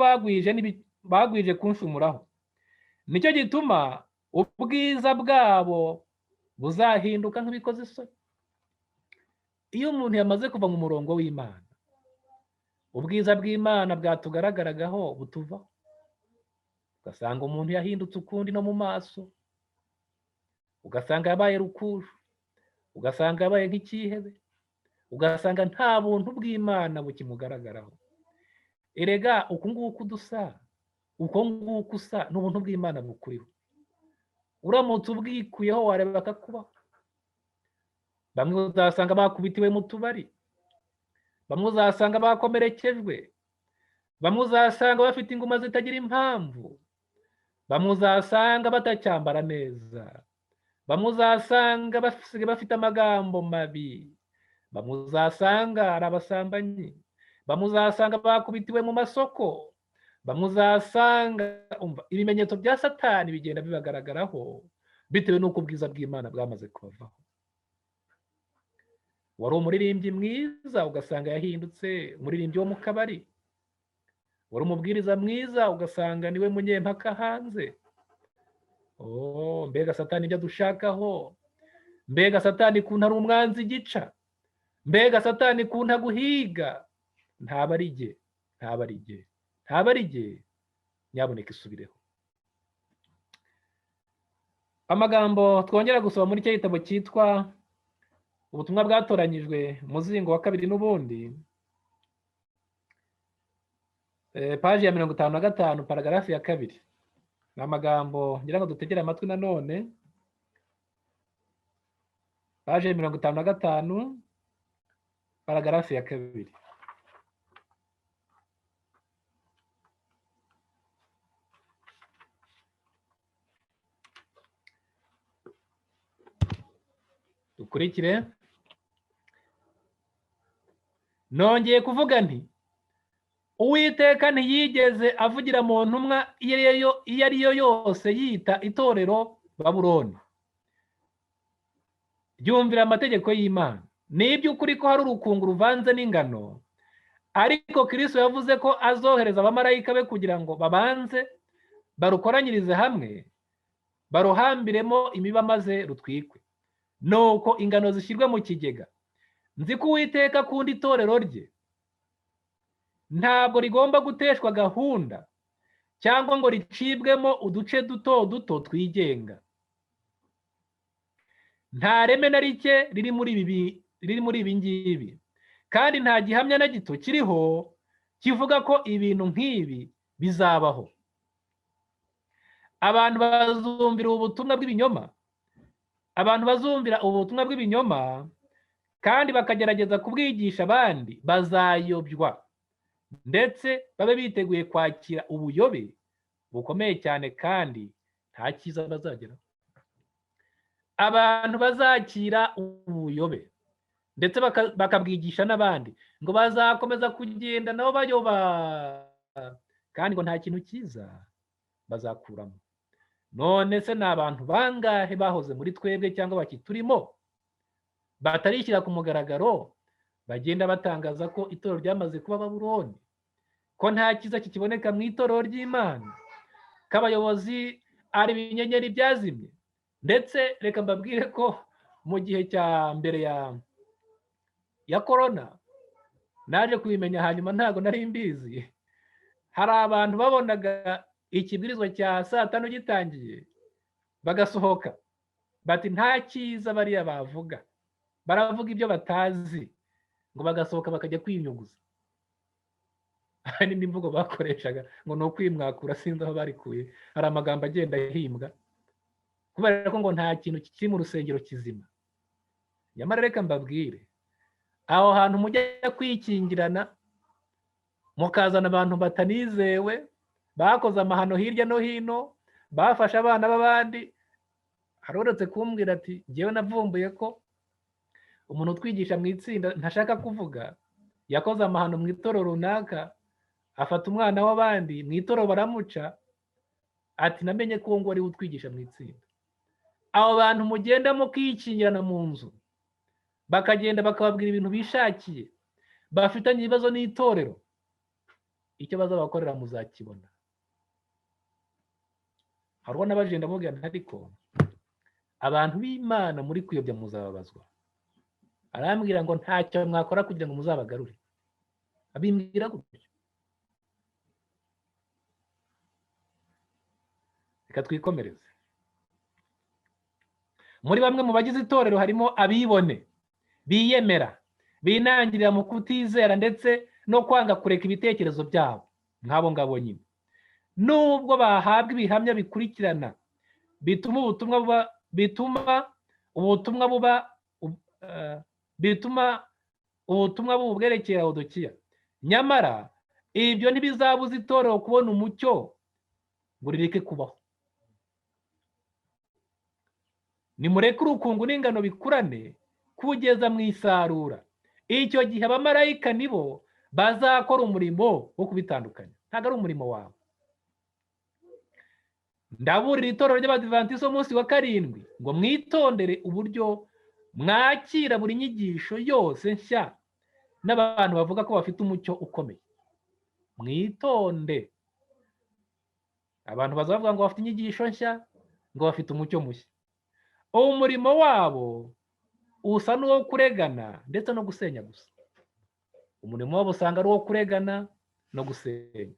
bagwije kunshumuraho. Nicyo gituma ubwiza bwabo buzahinduka nk'ibikoze isoni. Iyo umuntu yamaze kuva mu murongo w'Imana, ubwiza bw'Imana bwatugaragaragaho butuvaho. Ugasanga umuntu yahindutse ukundi no mu maso, ugasanga yabaye rukushu, ugasanga yabaye nk'ikihebe, ugasanga nta buntu bw'Imana bukimugaragaraho. Erega uku nguku dusa, uko nguku usa n'ubuntu bw'Imana bukuriho. Uramutse ubwikuyeho wareba akakubaho. Bamwe uzasanga bakubitiwe mu tubari, bamwe uzasanga bakomerekejwe, bamwe uzasanga bafite inguma zitagira impamvu, bamwe uzasanga batacyambara neza, bamwe uzasanga bafite amagambo mabi, bamwe uzasanga ari abasambanyi, bamwe uzasanga bakubitiwe mu masoko, bamwe uzasanga ibimenyetso bya Satani bigenda bibagaragaraho bitewe n'uko ubwiza bw'Imana bwamaze kubavaho. Wari umuririmbyi mwiza ugasanga yahindutse umuririmbyi wo mu kabari, wari umubwiriza mwiza ugasanga niwe munyempaka hanze. Mbega Satani ibyo adushakaho, mbega Satani kuntu ari umwanzi gica, mbega Satani kuntu aguhiga. Ntaba ari jye, nyaboneka isubireho. Amagambo twongera gusoma muri cyo gitabo cyitwa ubutumwa bwatoranyijwe muzingo wa 2 n'ubundi, paji ya 55 paragarafu ya 2. Ni amagambo ngira ngo dutegere amatwi nanone. Paji ya 55 paragarafu ya 2. Dukurikire. Nongeye kuvuga nti Uwiteka ntiyigeze avugira mu ntumwa iyo ari yo yose yita itorero Babuloni. Ryumvira amategeko y'Imana. Ni iby'ukuri ko hari urukungu ruvanze n'ingano, ariko Kristo yavuze ko azohereza abamarayika be kugira ngo babanze barukoranyirize hamwe, baruhambiremo imiba maze rutwikwe, nuko ingano zishyirwe mu kigega. Nzi ko Uwiteka akunda itorero rye, ntabwo rigomba guteshwa gahunda cyangwa ngo ricibwemo uduce duto duto twigenga. Nta reme na rike riri muri ibi ngibi, kandi nta gihamya na gito kiriho kivuga ko ibintu nk'ibi bizabaho. Abantu bazumvira ubutumwa bw'ibinyoma, kandi bakagerageza kubwigisha abandi, bazayobywa ndetse babe biteguye kwakira ubuyobe bukomeye cyane, kandi nta cyiza bazageraho. Abantu bazakira ubuyobe ndetse bakabwigisha n'abandi, ngo bazakomeza kugenda nabo bayoba, kandi ngo nta kintu cyiza bazakuramo. None se ni abantu bangahe bahoze muri twebwe cyangwa bakiturimo batarishyira ku mugaragaro, bagenda batangaza ko itorero ryamaze kuba Babuloni, ko nta cyiza kikiboneka mu itorero ry'Imana, ko abayobozi ari ibinyenyeri byazimye? Ndetse reka mbabwire ko mu gihe cya mbere ya korona naje kubimenya, hanyuma ntago nari mbizi. Hari abantu babonaga ikibwirizwa cya saa 5 gitangiye bagasohoka, bati nta cyiza bariya bavuga, baravuga ibyo batazi, ngo bagasohoka bakajya kwinyuguza. Hari n'imvugo bakoreshaga ngo ni ukwimwakura, sinzi aho barikuye. Hari amagambo agenda ahimbwa kubera ko ngo nta kintu kiri mu rusengero kizima. Nyamara reka mbabwire, aho hantu mujya kwikingirana mukazana abantu batanizewe, bakoze amahano hirya no hino, bafashe abana b'abandi. Haroretse kumbwira ati ngewe navumbuye ko umuntu utwigisha mu itsinda ntashaka kuvuga, yakoze amahano mu itorero runaka, afata umwana w'abandi mu itorero baramuca, ati namenye ko ngo ari utwigisha mu itsinda. Abo bantu mugenda mukikingirana mu nzu, bakagenda bakababwira ibintu bishakiye, bafitanye ibibazo n'itorero, icyo bazabakorera muzakibona. hari ubona bagenda mubwira ariko abantu b'Imana muri kuyobya muzababazwa. Arambwira ngo ntacyo mwakora kugira ngo muzabagarure, abimbwira gutyo. Reka twikomereze. Muri bamwe mu bagize itorero harimo abibone, biyemera, binangirira mu kutizera ndetse no kwanga kureka ibitekerezo byabo. Nk'abo ngabo nyine, nubwo bahabwa ibihamya bikurikirana bituma ubutumwa bubwerekera Laodikiya, nyamara ibyo ntibizabuza itorero kubona umucyo ngo rireke kubaho. Nimureke urukungu n'ingano bikurane kugeza mu isarura. Icyo gihe abamarayika nibo bazakora umurimo wo kubitandukanya, ntabwo ari umurimo wawe. Ndaburira itorero ry'Abadivantisiti b'umunsi wa karindwi ngo mwitondere uburyo mwakira buri nyigisho yose nshya n'abantu bavuga ko bafite umucyo ukomeye. Mwitonde. Abantu bazavuga ngo bafite inyigisho nshya, ngo bafite umucyo mushya. Umurimo wabo usa n'uwo kuregana ndetse no gusenya gusa. Umurimo wabo usanga ari uwo kuregana no gusenya.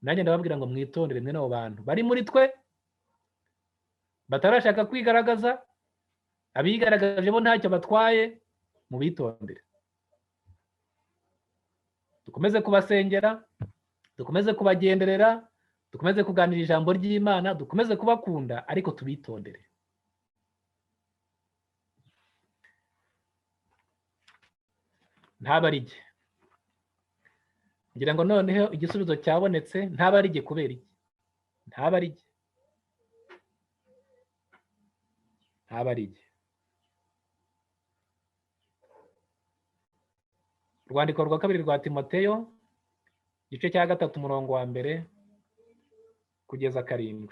Nanjye ndababwira ngo mwitondere mwe n'abo bantu bari muri twe batarashaka kwigaragaza, abigaragaje bo ntacyo batwaye, mu bitondere. Dukomeze kubasengera, dukomeze kubagenderera, dukomeze kuganira ijambo ry'Imana, dukomeze kubakunda, ariko tubitondere. Ntabarige. Ngira ngo noneho igisubizo cyabonetse. Ntabarige kubera iki? Ntabarige. Ntabarige. Urwandiko rwa kabiri rwa Timoteyo, igice cya 3 umurongo wa 1 kugeza 7.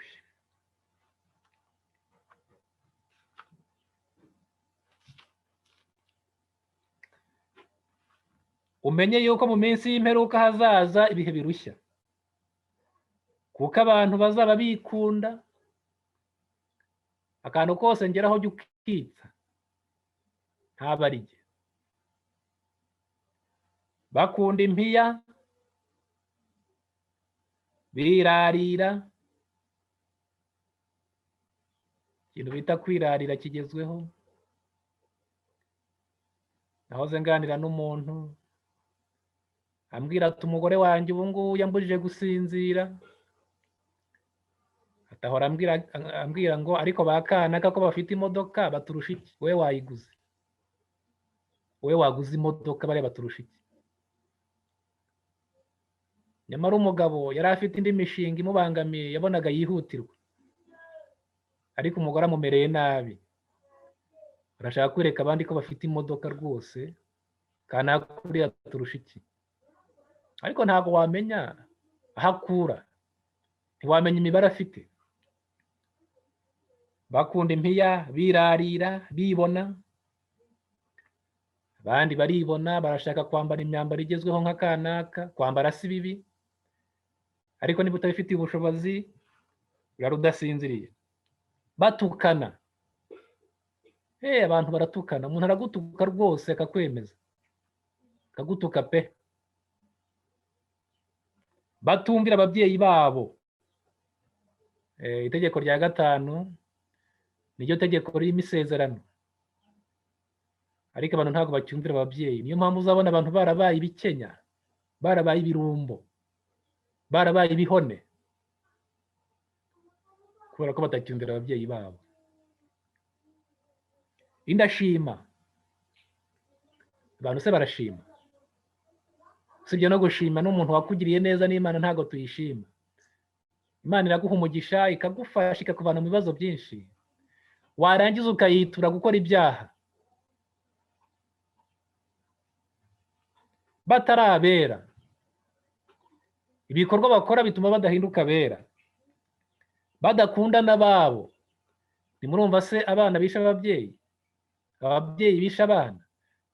Umenye yuko mu minsi y'imperuka hazaza ibihe birushya, kuko abantu bazaba bikunda, akantu kose ngeraho jya ukitsa. Ntabarige. Bakunda impiya, birarira. Ikintu bita kwirarira kigezweho. Nahoze nganira n'umuntu ambwira ati umugore wanjye ubu ngubu yambujije gusinzira. Atahora ambwira ngo ariko bakanaka ko bafite imodoka baturusha iki? Wowe wayiguze? Wowe waguze imodoka bare baturusha iki? Nyamara umugabo yari afite indi mishinga imubangamiye, yabonaga yihutirwa, ariko umugore amumereye nabi. Arashaka kwereka abandi ko bafite imodoka rwose, kanaka kuri aturusha iki? Ariko ntabwo wamenya ahakura, ntiwamenya imibare afite. Bakunda impiya, birarira, bibona. Abandi baribona, barashaka kwambara imyambaro igezweho nka kanaka. Kwambara si bibi, ariko niba utabifitiye ubushobozi urarudasinziriye. Batukana. Abantu baratukana. Umuntu aragutuka rwose akakwemeza, akagutuka pe. Batumvira ababyeyi babo. Itegeko rya 5 niryo tegeko ry'imisezerano, ariko abantu ntabwo bacyumvira ababyeyi. Niyo mpamvu uzabona abantu barabaye ibikenya, barabaye ibirumbo, barabaye ibihone, kubera ko batacyumvira ababyeyi babo. Indashima. Abantu se barashima? Sibyo no gushima n'umuntu wakugiriye neza n'Imana ntago tuyishima. Imana iraguha umugisha, ikagufasha, ikakuvana mu bibazo byinshi, warangiza ukayitura gukora ibyaha. Batarabera, ibikorwa bakora bituma badahinduka bera, badakunda n'ababo. Nimurumva se abana bisha ababyeyi, ababyeyi bisha abana?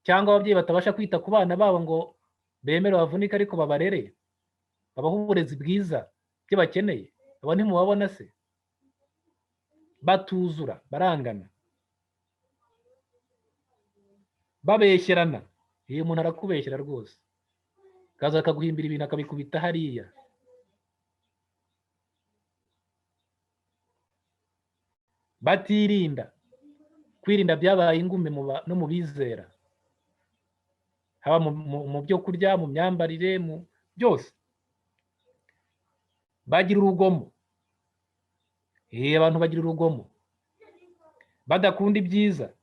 cyangwa ababyeyi batabasha kwita ku bana babo ngo bemere bavunike ariko babarere babaho uburezi bwiza byo bakeneye, abo ntimubabona se? Batuzura, barangana, babeshyerana. Iyo umuntu arakubeshyera rwose, kaza akaguhimbira ibintu akabikubita hariya. Batirinda, kwirinda byabaye ingume no mu bizera, haba mu byo kurya, mu myambarire, mu byose. Bagira urugomo, abantu bagira urugomo, badakunda ibyiza,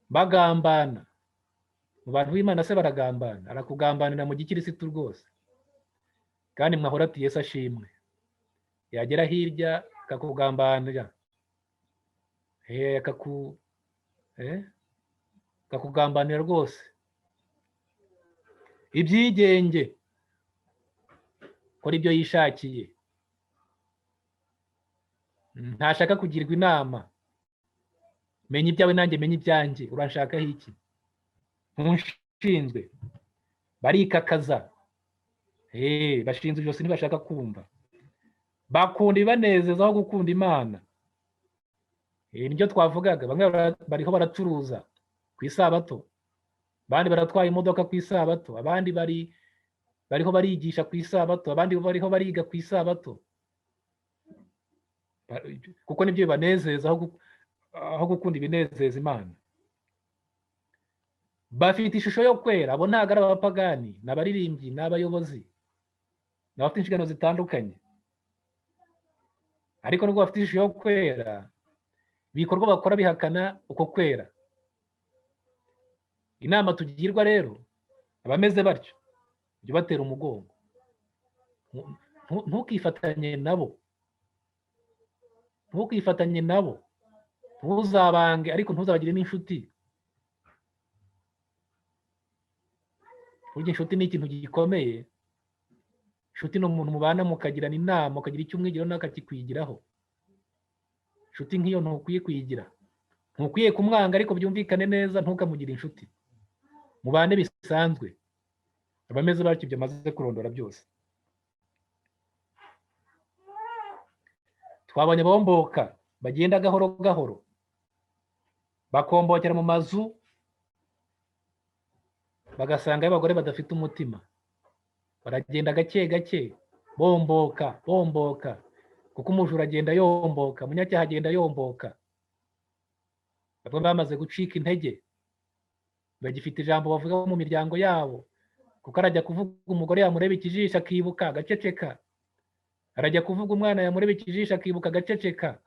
bagambana. Mu bantu b'Imana se baragambana, arakugambanira mu gikirisitu rwose, kandi mwahora ati Yesu ashimwe. Yagera hirya akakugambanira, akakugambanira rwose. Ibyigenge, kora ibyo yishakiye, ntashaka kugirwa inama. Menya ibyawe nanjye menya ibyanjye, uranshakaho iki? Ntunshinzwe. Barikakaza, bashinze ijosi ntibashaka kumva. Bakunda ibibanezeza aho gukunda Imana. Nibyo twavugaga, bamwe bariho baracuruza ku isabato, abandi baratwaye imodoka ku isabato, abandi bariho barigisha ku isabato, abandi bariho bariga ku isabato, kuko nibyo bibanezeza aho gukunda ibinezeza Imana. Bafite ishusho yo kwera. Abo ntabwo ari abapagani, ni abaririmbyi, ni abayobozi, ni abafite inshingano zitandukanye, ariko nubwo bafite ishusho yo kwera, ibikorwa bakora bihakana uko kwera. Inama tugirwa rero, abameze batyo ujye ubatera umugongo, ntukifatanye nabo, ntukifatanye nabo, ntuzabange ariko ntuzabagire n'inshuti. Burya inshuti ni ikintu gikomeye. Inshuti ni umuntu mubana mukagirana inama, ukagira icyo umwigiraho n'akakikwigiraho. Inshuti nk'iyo ntukwiye kuyigira, ntukwiye kumwanga ariko byumvikane neza, ntukamugire inshuti, mubane bisanzwe. Abameze batyo ibyo maze kurondora byose. Twabonye bomboka, bagenda gahoro gahoro, bakombokera mu mazu, bagasanga abagore badafite umutima, baragenda gake gake, bomboka bomboka, kuko umujura agenda yomboka, umunyacyaha agenda yomboka. Bamwe bamaze gucika intege, bagifite ijambo bavuga mu miryango yabo, kuko arajya kuvuga umugore yamureba ikijisho akibuka agaceceka, arajya kuvuga umwana yamureba ikijisho akibuka agaceceka.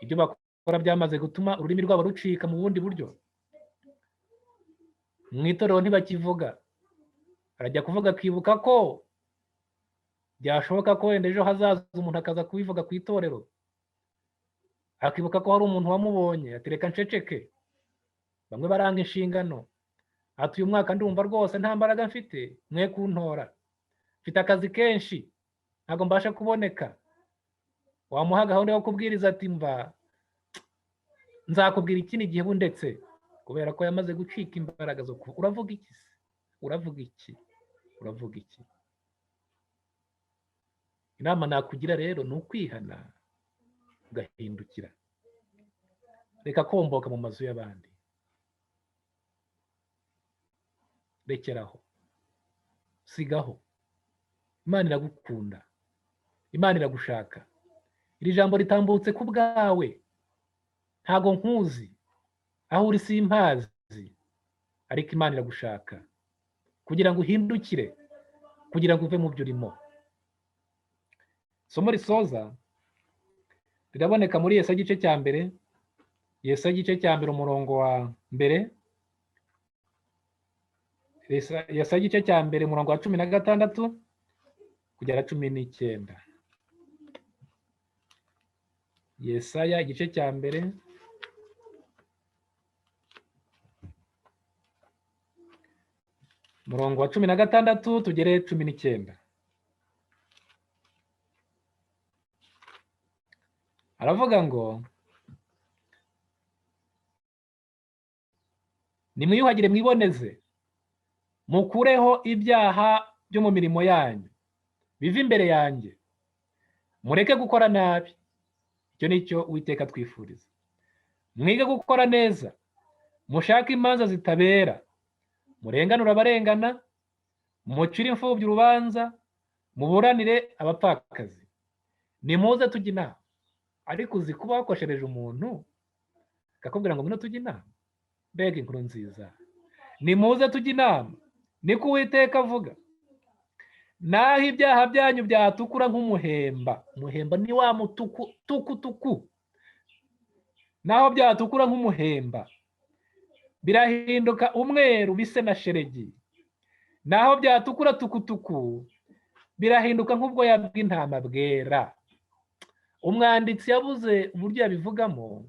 Ibyo bakora byamaze gutuma ururimi rwabo rucika mu bundi buryo. Mu itorero ntibakivuga, arajya kuvuga akibuka ko byashoboka ko wenda ejo hazaza umuntu akaza kubivuga ku itorero, akibuka ko hari umuntu wamubonye, ati reka nceceke. Bamwe baranga inshingano, ati uyu mwaka ndumva rwose nta mbaraga mfite, mwe kuntora, mfite akazi kenshi ntabwo mbasha kuboneka. Wamuha gahunda yo kubwiriza ati mva nzakubwira ikindi gihe ndetse, kubera ko yamaze gucika imbaraga zo kuvuga. Uravuga iki se? Uravuga iki? Uravuga iki? Inama nakugira rero ni ukwihana, ugahindukira, reka komboka mu mazu y'abandi, rekeraho, sigaho. Imana iragukunda, Imana iragushaka. Iri jambo ritambutse ku bwawe, ntago nkuzi, aho uri simpazi, ariko Imana iragushaka kugira ngo uhindukire, kugira ngo uve mu byo urimo. Somo risoza riraboneka muri Yesaya igice cya mbere, Yesaya igice cya mbere umurongo wa mbere, Yesaya igice cya mbere umurongo wa 16 kugera 19. Yesaya igice cya mbere umurongo wa 16 tugere 19. Aravuga ngo nimwiyuhagire mwiboneze, mukureho ibyaha byo mu mirimo yanyu biva imbere yanjye, mureke gukora nabi. Icyo ni cyo Uwiteka twifuriza. Mwige gukora neza, mushake imanza zitabera, murenganure abarengana, mucire imfubyi urubanza, muburanire abapfakazi. Nimuze tujye inama. Ariko uzi kuba wakoshereje umuntu akakubwira ngo ngwino tujye inama? Mbega inkuru nziza! Nimuze tujye inama, niko Uwiteka avuga. Naho ibyaha byanyu byatukura nk'umuhemba, umuhemba ni wa mutuku, naho byatukura nk'umuhemba birahinduka umweru bise na sheregi, naho byatukura tukutuku birahinduka nk'ubwoya bw'intama bwera. Umwanditsi yabuze uburyo yabivugamo,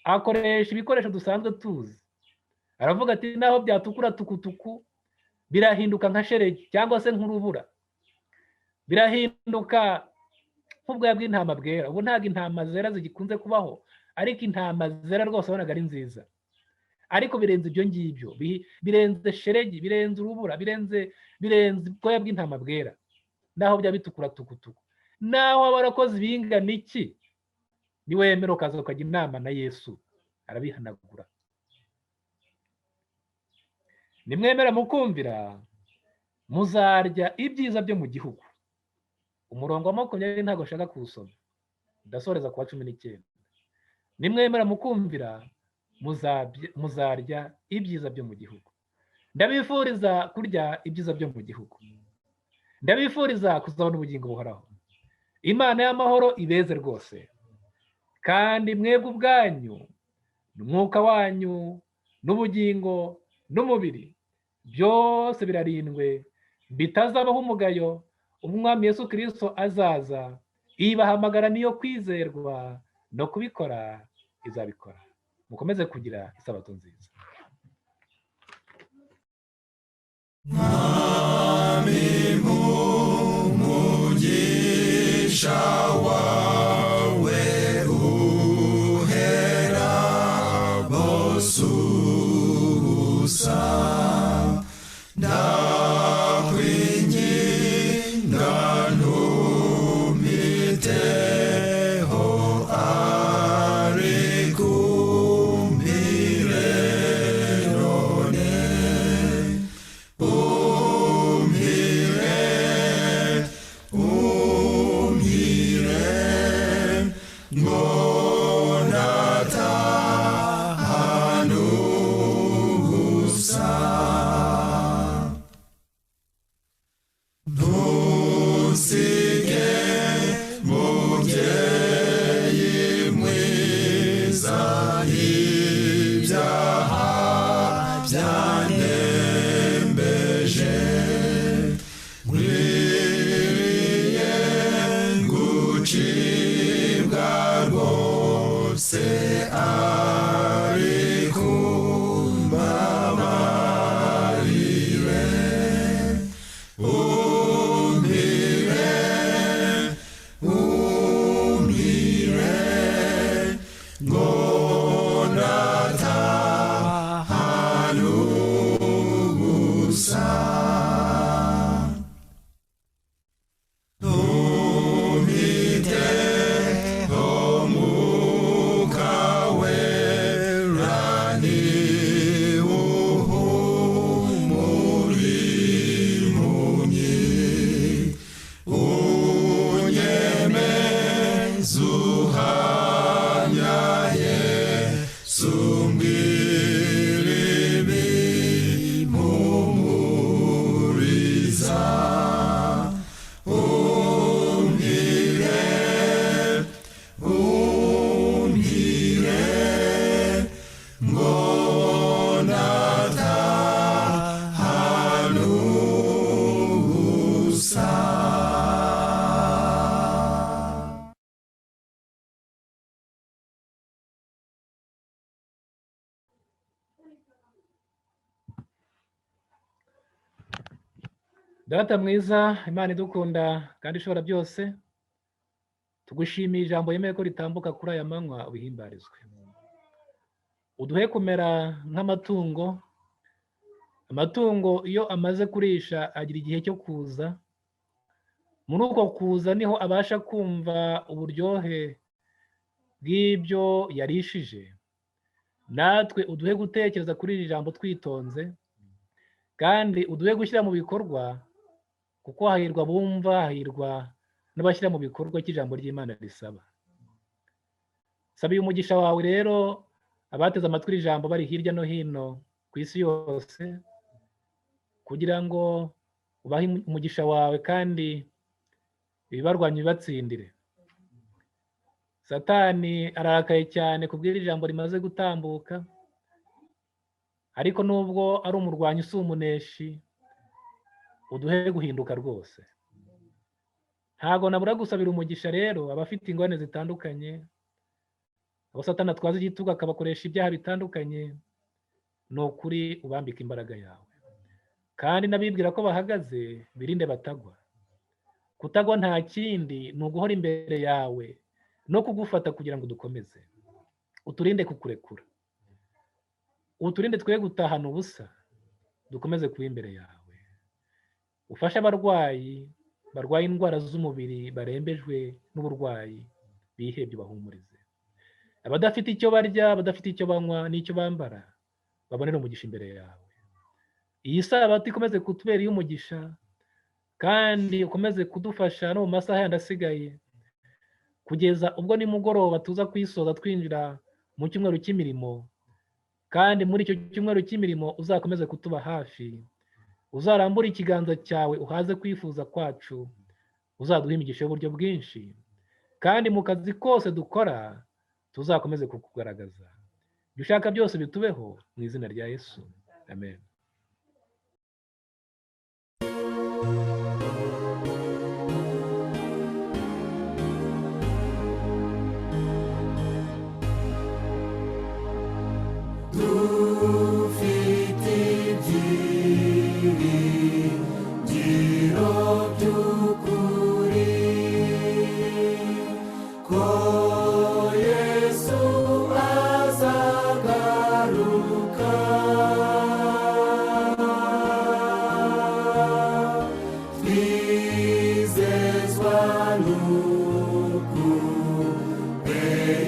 akoresha ibikoresho dusanzwe tuzi. Aravuga ati naho byatukura tukutuku birahinduka nka sheregi cyangwa se nk'urubura, birahinduka nk'ubwoya bw'intama bwera. Ubu ntabwo intama zera zigikunze kubaho, ariko intama zera rwose wabonaga ari nziza. Ariko birenze ibyo ngibyo, birenze sheregi, birenze urubura, birenze ubwoya bw'intama bwera, naho byaba bitukura tukutuku. Naho abarakoze bingana iki, niwemera ukaza ukajya inama na Yesu, arabihanagura. Nimwemera mukumvira, muzarya ibyiza byo mu gihugu. Umurongo wa 20 ntabwo nshaka kuwusoma, ndasoreza ku wa 19. Nimwemera mukumvira, muzarya ibyiza byo mu gihugu. Ndabifuriza kurya ibyiza byo mu gihugu. Ndabifuriza kuzabona ubugingo buhoraho. Imana y'amahoro ibeze rwose, kandi mwebwe ubwanyu n'umwuka wanyu n'ubugingo n'umubiri byose birarindwe, bitazabaho umugayo umwami Yesu Kristo azaza. Ibahamagara niyo kwizerwa, no kubikora izabikora. Mukomeze kugira isabato nziza. Umugisha wawe uhera bose ubusa, ndakwinginga ntumiteho, ariko umpire none, ngo natahane ubusa. Ntusige mubyeyi mwiza, ibyaha byanembeje, nkwiriye gucibwa rwose, ariko mbabarire. Ngo natahane ubusa. Ntumiteho Mwuka Wera, niwuhumure impumyi, unyemeze uhamya Yesu, mbwira ibimpumuriza. Ngo natahane ubusa. Data mwiza, Imana idukunda kandi ishobora byose, tugushimiye ijambo yemeye ko ritambuka kuri aya manywa, ubihimbarizwe. uduhe kumera nk'amatungo. Amatungo iyo amaze kurisha agira igihe cyo kuza. Muri uko kuza niho abasha kumva uburyohe bw'ibyo yarishije. Natwe uduhe gutekereza kuri iri jambo twitonze, kandi uduhe gushyira mu bikorwa, kuko hahirwa bumva, hahirwa n'abashyira mu bikorwa cy'ijambo ry'Imana risaba. Sabiye umugisha wawe rero abateze amatwi iri jambo bari hirya no hino ku isi yose, kugira ngo ubahe umugisha wawe kandi ibibarwanya bibatsindire. Satani ararakaye cyane kubw'iri jambo rimaze gutambuka, ariko nubwo ari umurwanyi si umuneshi, uduhe guhinduka rwose. Ntago nabura gusabira umugisha rero abafite ingorane zitandukanye, abo Satani atwaza igitugu akabakoresha ibyaha bitandukanye, ni ukuri ubambika imbaraga yawe. Kandi n'abibwira ko bahagaze birinde batagwa. Kutagwa nta kindi ni uguhora imbere yawe no kugufata kugira ngo dukomeze. Uturinde kukurekura, uturinde twe gutahana ubusa, dukomeze kuba imbere yawe. Ufashe abarwayi barwaye indwara z'umubiri, barembejwe n'uburwayi, bihebye bahumurize. Abadafite icyo barya, abadafite icyo banywa n'icyo bambara, babonere umugisha imbere yawe. Iyi sabato ikomeze kutubera iy'umugisha, kandi ukomeze kudufasha no mu masaha yandi asigaye, kugeza ubwo nimugoroba tuza kwisoza twinjira mu cyumweru cy'imirimo. Kandi muri icyo cyumweru cy'imirimo uzakomeze kutuba hafi, uzarambura ikiganza cyawe uhaze kwifuza kwacu, uzaduha imigisha y'uburyo bwinshi, kandi mu kazi kose dukora tuzakomeze kukugaragaza. Ibyo ushaka byose bitubeho mu izina rya Yesu, amen. Dufite ibyiringiro by'ukuri ko Yesu azagaruka. Twizezwa n'uko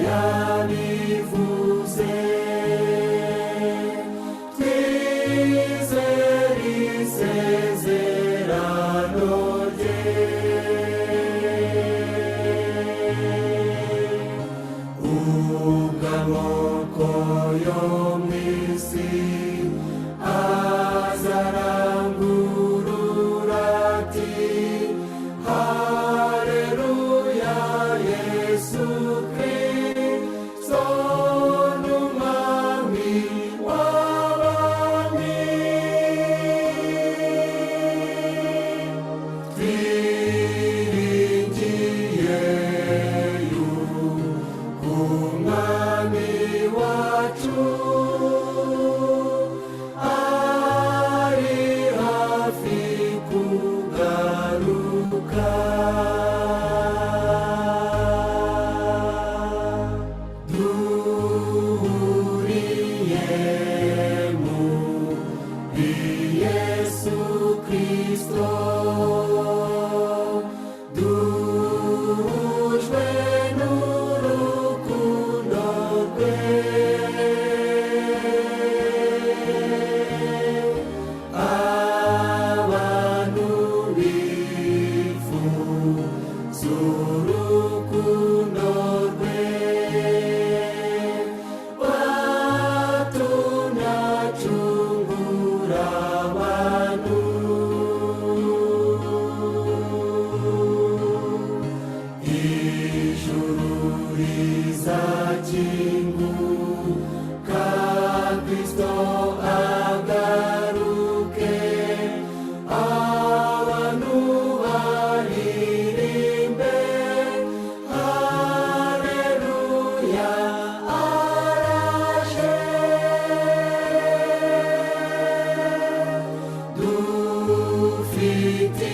yabivuze. Dufite